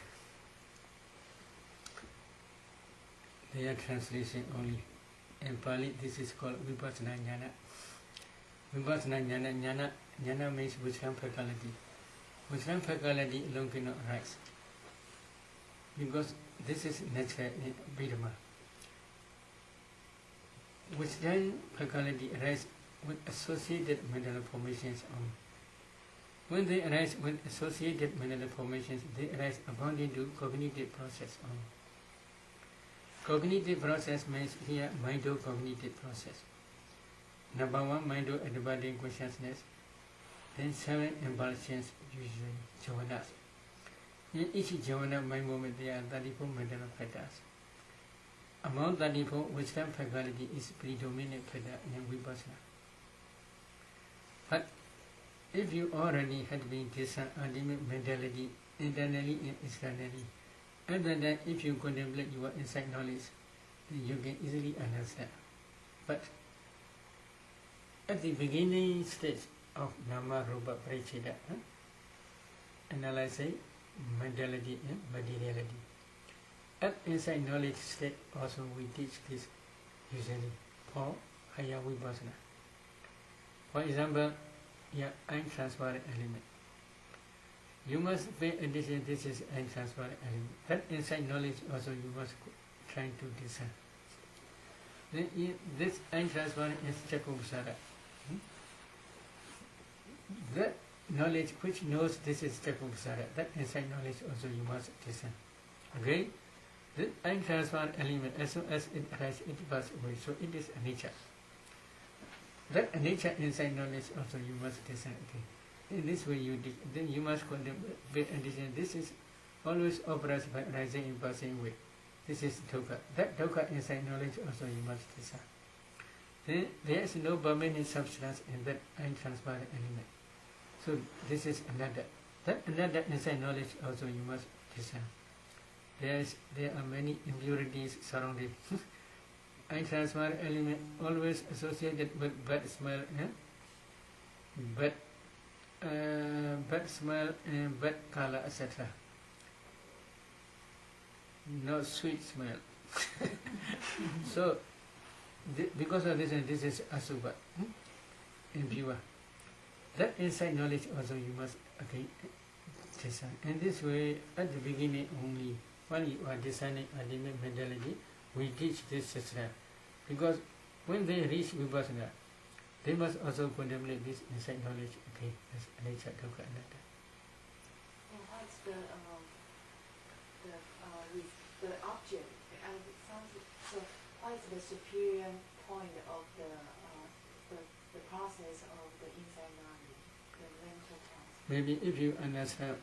their translation only. In Pali, this is called Vipassana Jnana. Vipassana Jnana, Jnana means wisdom faculty. Wisdom faculty alone cannot arise. Because this is natural in Bidama. Wisdom faculty arise with associated mental formations only. When they arise with associated mental formations, they arise according to cognitive process only. Cognitive process means here mind-cognitive process. Number one, mind-abiding consciousness. Then 7 impulsions, usually jhanas. In each jhana mind moment there are 34 mental factors. Among 34, wisdom faculty is predominant factor in Vipassana. But if you already had been discerned ultimate mentality internally and externally, other than if you contemplate your insight knowledge, then you can easily understand. But at the beginning stage of Nama Rupa Paricheda, analyzing mentality and materiality. At insight knowledge state also we teach this usually for higher Vipassana. For example, here untransparent element. You must pay attention, this is untransparent element. That insight knowledge also you must try to discern. Then this untransparent is Chakkusara. That knowledge which knows this is Chakkusara, that insight knowledge also you must discern. Okay? The untransparent element, as soon as it arises, it passes away, so it is a nature. That nature insight knowledge also you must discern. Okay? In this way then you must pay attention. This is always operates by rising and passing away. This is dukkha. That dukkha insight knowledge also you must discern. Then there is no permanent substance in that untransparent element. So this is another. That another insight knowledge also you must discern. There are many impurities surrounding. Untransparent element always associated with bad smell, bad smell and bad color, etc. No sweet smell. So because of this is asubha, impure. That insight knowledge also you must discern. In this way, at the beginning only, while you are discerning ultimate mentality, we teach this system. Because when they reach Vipassana, they must also contemplate this insight knowledge, as nature, dukkha, anatta. And what's the object? So what is the superior point of the process of the insight knowledge, the mental process? Maybe if you understand,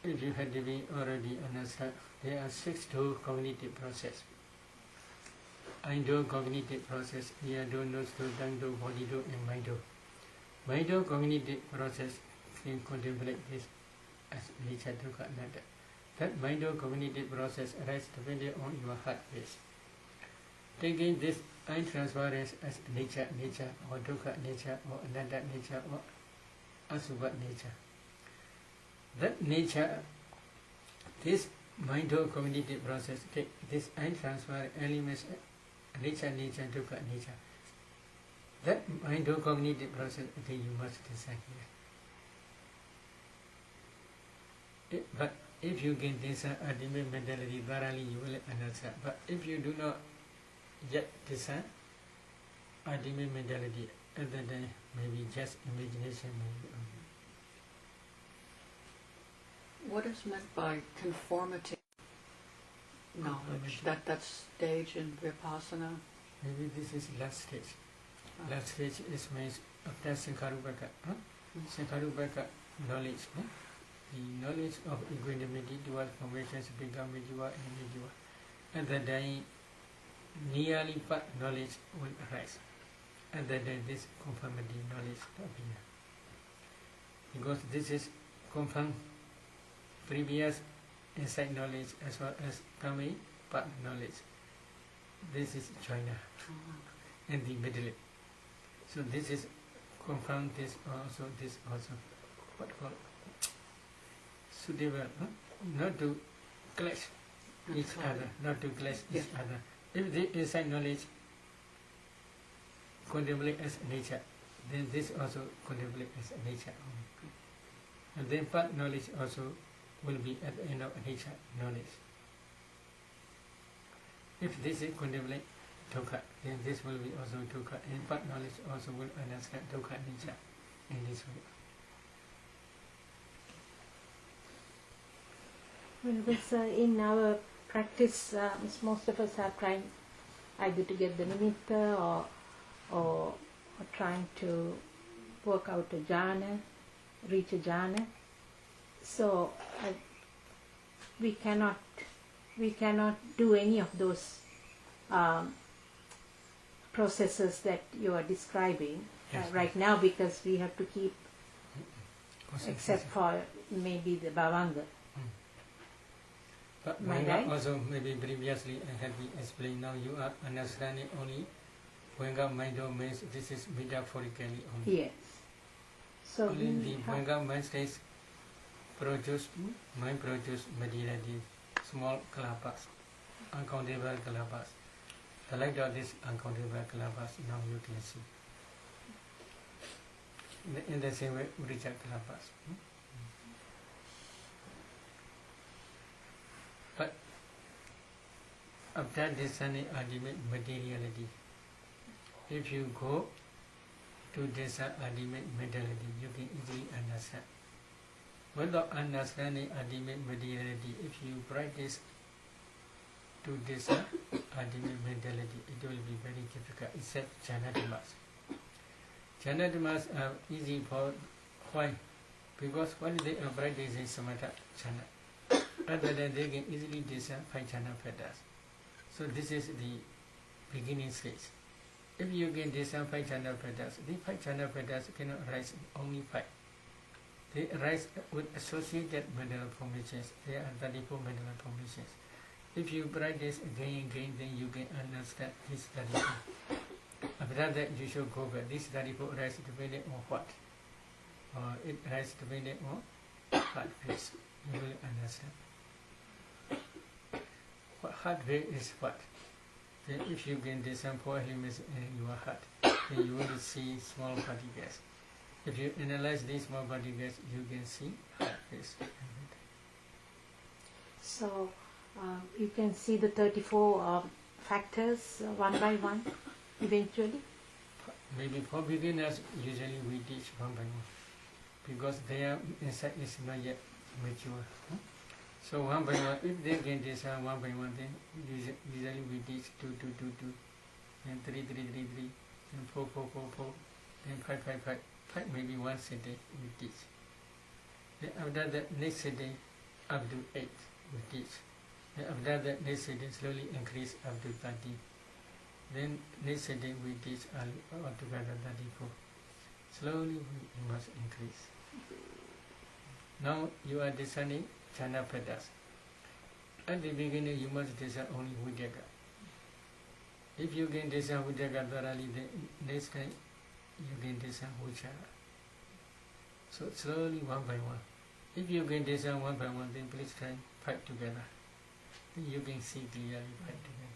if you had to be already understand, there are 6 cognitive process. Indo cognitive process, Yado, Nosto, Dangdo, Bodido, and Maido. Maido cognitive process can contemplate this as nature, dukkha, anatta. That Maido cognitive process arises depending on your heart base. Taking this untransparent as nature, or dukkha nature, or anatta nature, or asubha nature. That nature, this mind-cognitive process, take this untransparent elements, nature, dukkha, nature. That mind-cognitive process, you must discern here. But if you can discern ultimate mentality thoroughly, you will understand. But if you do not yet discern ultimate mentality. Other than maybe just imagination. Maybe. What is meant by conformity knowledge? Conformity. That stage in Vipassana? Maybe this is last stage. Last stage is means after Sankharupaka. Sankharupaka knowledge. The knowledge of equanimity, dual formations, become Mijiva and Mijiva. At that time, nearly part knowledge will arise. And then this conformity knowledge appear. Because this is confirmed previous insight knowledge as well as coming part knowledge. This is China and the middle. So this is confirmed this also. What called suitable, not to clash each other, not to clash each other. If the insight knowledge contemplate as nature, then this also contemplate as nature only. And then part knowledge also will be at the end of nature knowledge. If this is contemplate dukkha, then this will be also dukkha, and part knowledge also will understand dukkha nature in this way. Well, this, in our practice, most of us are trying either to get the nimitta or trying to work out a jhana, reach a jhana. So we cannot do any of those processes that you are describing right now, because we have to keep, except for maybe the bhavanga. But Right? also maybe previously I had been explained. Now you are understanding only Bhaddanta mind means this is metaphorically only. Yes. So Only we the have, Bhaddanta mind states mind produce materiality, small kalapas, uncountable kalapas. The light of these uncountable kalapas now you can see. In the same way, Uricha kalapas. But after discerning ultimate materiality, if you go to discern ultimate materiality, you can easily understand. Without understanding ultimate materiality, if you practice to discern ultimate materiality, it will be very difficult, except Janatimas. Janatimas are easy for why? Because when they are practicing samatha jhana, other than they can easily discern 5 jhana fetters. So this is the beginning stage. If you can discern 5 jhana fetters, the 5 jhana fetters cannot arise only 5. They arise with associated mental formations. There are 34 mental formations. If you practice again and again, then you can understand this 34. After that, you should go back. This 34 arise depending on what? It arises depending on heart phase. You will understand. Heart phase is what? Then if you can discern 4 elements in your heart, then you will see small particles. If you analyze these small particles, you can see heart phase. so you can see the 34 factors one by one eventually. Maybe for beginners, usually we teach one by one, because their insight is not yet mature. So one by one, if they can discern one by one, then usually we teach 2, 2, 2, 2, then 3, 3, 3, 3, then 4, 4, 4, 4, then 5, 5, 5. 5 maybe once a day we teach. Then after that, next day up to 8 we teach. Then after that, next day slowly increase up to 30. Then next day we teach altogether 34. Slowly we must increase. Now you are discerning jhana fetters. At the beginning you must discern only Vijaka. If you can discern Vijaka thoroughly, then next time you can discern Vichara. So slowly one by one. If you can discern one by one, then please try 5 together. Then you can see clearly 5 together.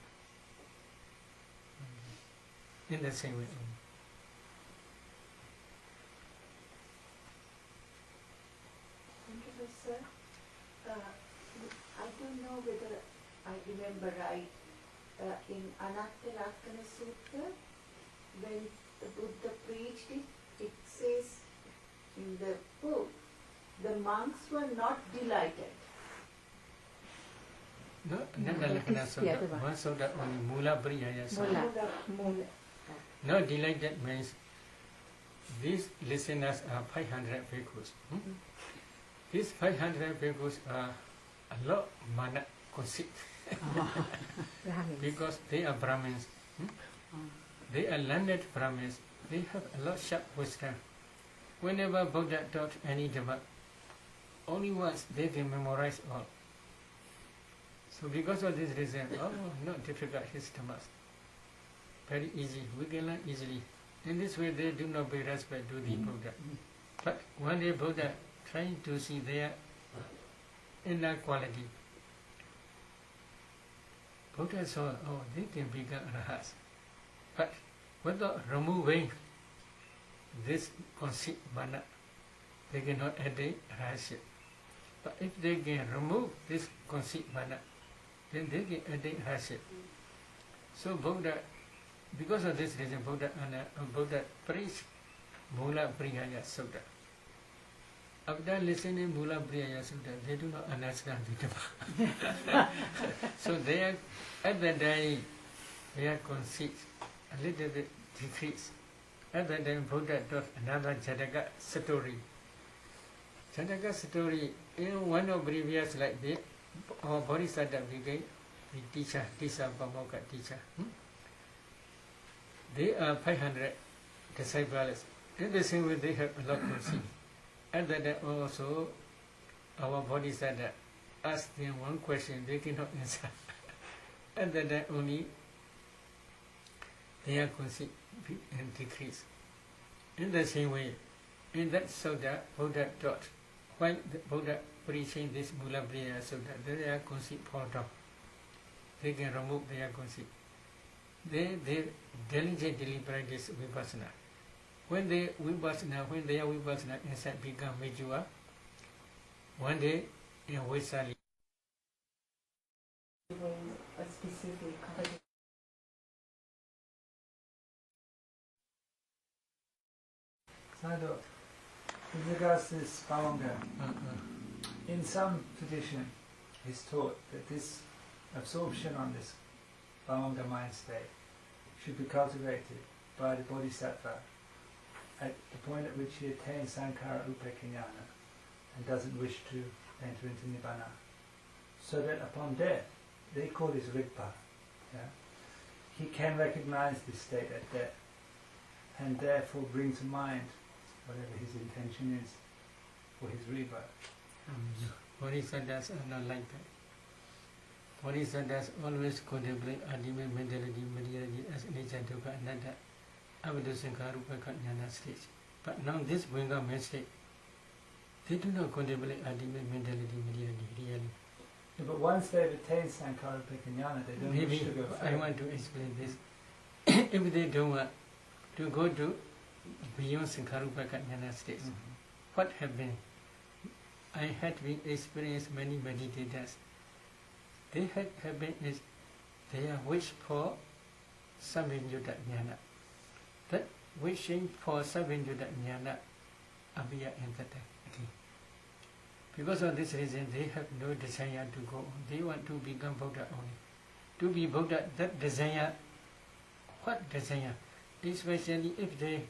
In the same way. Thank you, sir. I don't know whether I remember right. In Anatta Lakkhana Sutta, when the Buddha preached it, it says in the book, the monks were not delighted. No, that is the other one. one sutta only Mula Briyaya Mula. Sutta. Mula. No, delighted means these listeners are 500 bhikkhus. These 500 bhikkhus are a lot mana conceit. Brahmins. Because they are Brahmins. They are learned Brahmins. They have a lot sharp wisdom. Whenever Buddha taught any Dhamma, only once they can memorize all. So because of this reason, not difficult his Dhammas. Very easy, we can learn easily. In this way they do not pay respect to the Buddha. But one day Buddha trying to see their inner quality. Buddha saw, they can become arahats. But without removing this conceit, mana, they cannot attain arahantship. But if they can remove this conceit, mana, then they can attain arahantship. So Buddha, because of this reason, Buddha preached Mula Briyaya Sutta. After listening Mula Briyaya Sutta, they do not understand the Dhamma. So they are, at that time, their conceit a little bit decreased. At that time, Buddha taught another Jataka story. Jataka story, in one of previous like this, our Bodhisattva became the teacher, Pa-Auk teacher. They are 500 disciples. In the same way, they have a lot of conceit. At that time also, our Bodhisattva asked them one question, they cannot answer. At that time only, their conceit decreased. In the same way, in that sutta, Buddha taught, while the Buddha preaching this Mula Briyaya Sutta, their conceit fall down. They can remove their conceit. They diligently practice vipassana. When their vipassana inside become mature, one day in Vaisali, A specific Sayadaw, with regards to this Pāvanga, in some tradition it's taught that this absorption on this Pāvanga mind state should be cultivated by the Bodhisattva at the point at which he attains Sankhara Upekkhañāna and doesn't wish to enter into Nibbana. So that upon death, they call this Rigpa, he can recognize this state at death and therefore bring to mind whatever his intention is for his rebirth. Bodhisattvas are not like that. Bodhisattvas always contemplate ultimate mentality, materiality as nature, dukkha, anatta, Abbot, Sankhara, Upekkhañāna stage. But now this Bhaddanta mistake, they do not contemplate ultimate mentality, materiality, reality. Yeah, but once they've attained Sankhara Upekkhañāna, they don't wish to go further. I want to explain this. If they don't want to go to beyond Sankhara Upekkhañāna stage, what happened? I had been experienced many meditators. They had happened is their wish for Saviññutta Jnana. That wishing for Saviññutta Jnana appear in that time. Okay. Because of this reason, they have no desire to go on. They want to become Buddha only. To be Buddha, that desire, what desire? Especially if they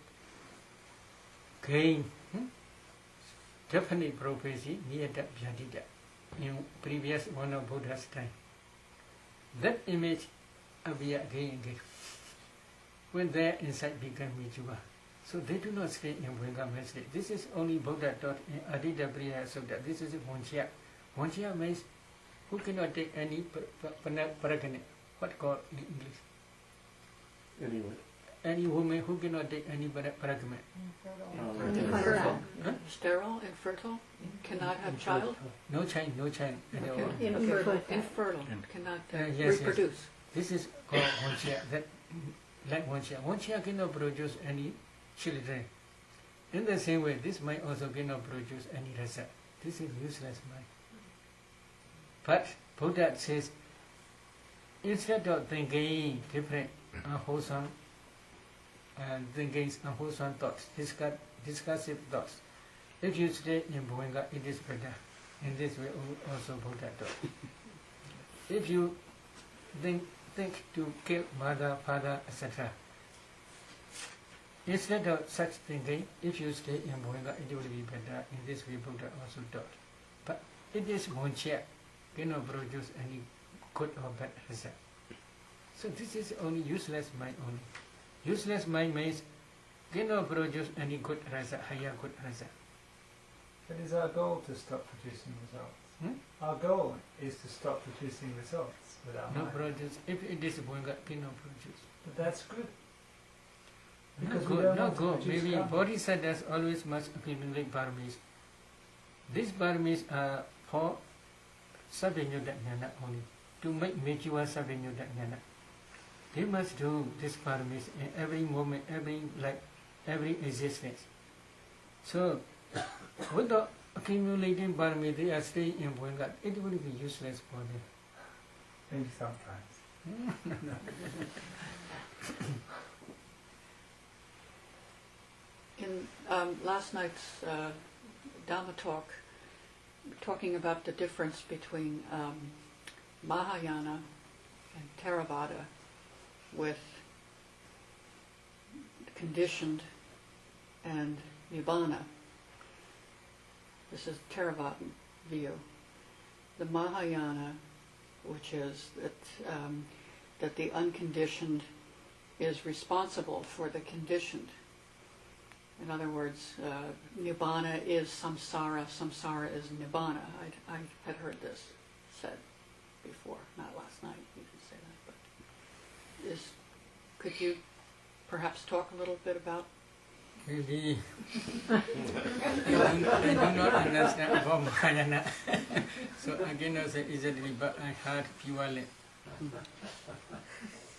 gain definite prophecy near that Bhaddanta in previous one of Buddha's time. That image appear again and again. When their insight become mature. So they do not stay in Bhaddanta state. This is only Buddha taught in Adita Briyaya Sutta. This is Vanchya. Vanchya means who cannot take any paragana. What called in English? Anyway. Any woman who cannot take any paragama. Infertile. Sterile, infertile, cannot have child. No child at all. Infertile, cannot Yes. reproduce. This is called Vanchya. That like Vanchya. Vanchya cannot produce any children. In the same way, this mind also cannot produce any rasa. This is useless mind. But Buddha says, instead of thinking different, unwholesome, and thinking unwholesome thoughts, discursive thoughts. If you stay in Bhuanga, it is better. In this way also Buddha taught. If you think to kill mother, father, etc., instead of such thinking, if you stay in Bhuanga, it will be better. In this way Buddha also taught. But it is Monchia, cannot produce any good or bad result. So this is only useless mind only. Useless mind means cannot produce any good result, higher good result. But is our goal to stop producing results? Our goal is to stop producing results with our No mind. produce. If it is Bhuanga, cannot produce. But that's good. No Because we good, don't no want to good. produce Maybe karma. Bodhisattvas always must accumulate paramis. These paramis are for Savinyuta Jnana only, to make mature Savinyuta Jnana. They must do these paramis in every moment, every existence. So, without accumulating parami, they are staying in Bhuanga. It will be useless for them. Maybe sometimes. In last night's Dhamma talk, talking about the difference between Mahayana and Theravada with conditioned and Nibbana. This is Theravadan view. The Mahayana, which is that the unconditioned is responsible for the conditioned. In other words, Nibbana is samsara, samsara is Nibbana. I had heard this said before, not last night, you can say that, but could you perhaps talk a little bit about? Maybe I do not understand about Mahayana. So I cannot say easily, but I heard purely.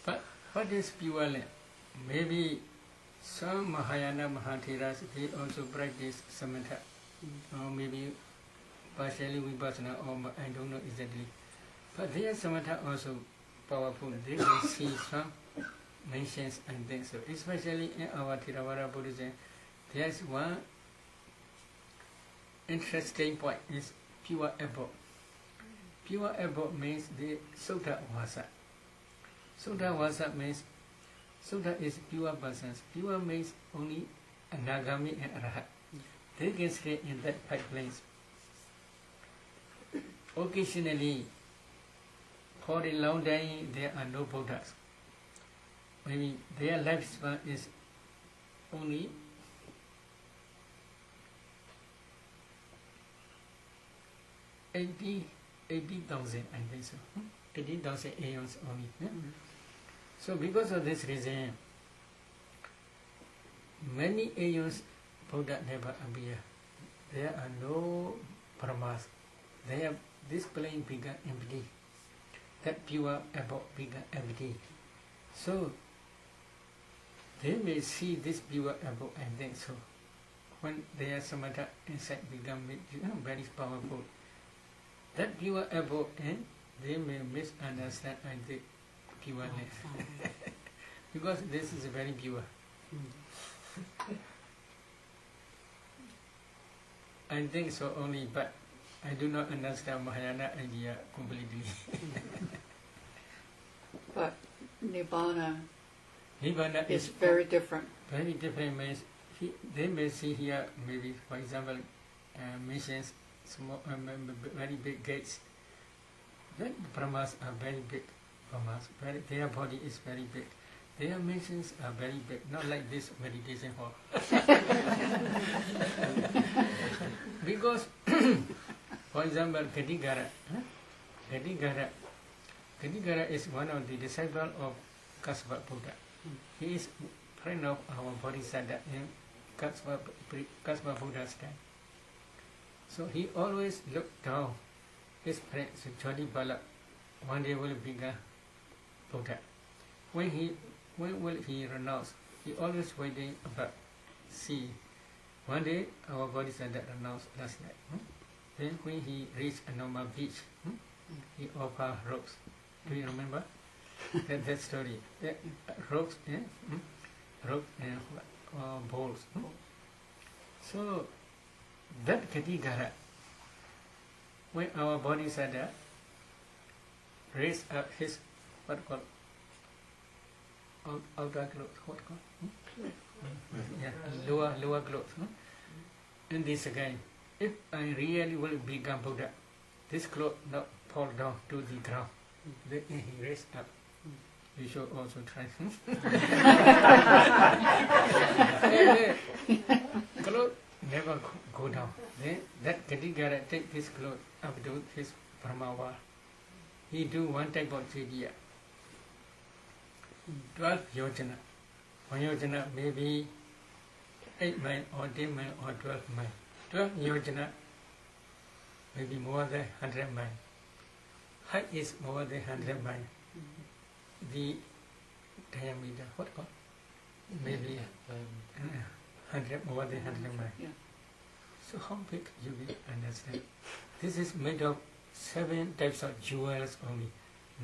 But what is purely? Maybe some Mahayana Mahatheras, they also practice samatha, or maybe partially vipassana, or I don't know exactly. But their samatha also powerful. They can see some mentions and things. So especially in our Theravada Buddhism, there's one interesting point is pure Abbot. Pure Abbot means the Sutta Vasa. Sutta Vasa means Sutta is pure persons. Pure means only Anagami and Arahat. They can stay in that right place. Occasionally, for a long time, there are no Buddhas. Maybe their lifespan is only 80,000, I think so. 80,000 aeons only. So because of this reason, many aeons Buddha never appear. There are no paramas. This plane become empty. That pure Abbot become empty. So they may see this pure Abbot and then so when their samatha inside become very powerful, that pure Abbot and they may misunderstand and the pureness. Because this is very pure. I think so only, but I do not understand Mahayana idea completely. But Nibbana is is very different. very different means they may see here maybe for example missions small very big gates. Then Brahmas are very big. Brahmas, their body is very big. Their missions are very big, not like this meditation hall. Because, for example, Kadigara is one of the disciples of Kaspa Buddha. He is friend of our Bodhisattva in Kaspa Buddha's time. So he always looked down his friend Jodi Bala. One day will become Buddha. When will he renounce? He always waiting about see. One day our Bodhisattva renounced last night. Then when he reached Anoma beach, he offered ropes. Do you remember that story? Ropes. rope and balls. So that katigara, when our bodies are there, raise up his what called outer clothes, what called? Yeah, lower clothes. And this again, if I really will become Buddha, this cloth not fall down to the ground. Then he raise up. You should also try. Cloth never go down. Then that Katigara take this cloth up to his Brahmavar. He do one type of jidya. 12 yojana. 1 yojana maybe 8 miles or 10 miles or 12 miles. 12 yojana maybe more than 100 miles. Height is more than 100 miles. The diameter, what called? Maybe 100, more than 100 miles. Yeah. So how big you will understand? This is made of 7 types of jewels only,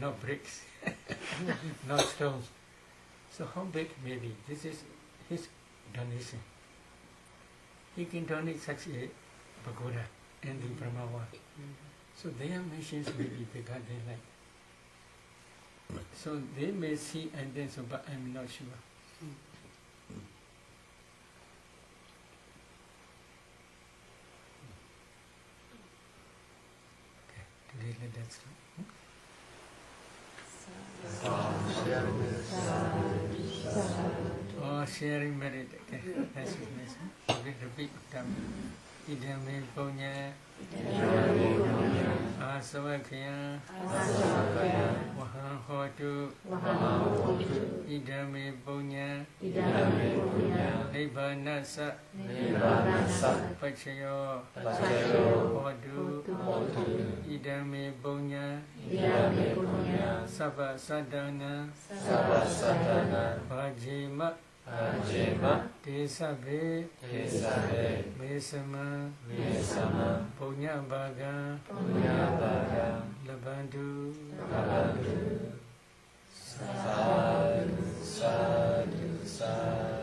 no bricks, no stones. So how big maybe? This is his donation. He can donate such a pagoda and the Brahmavar. So their machines may be bigger than like. So they may see and then so, but I'm not sure. Okay, today let that stop. Oh, sharing merit. Okay, that's it. Okay, repeat. Idame punya asavakya wahang hotu idame punya nibbānasa pacayo hotu idame punya sabba sadhana vajima Desabe Mesama Punya Baga Labandu Sadhu Sadhu Sadhu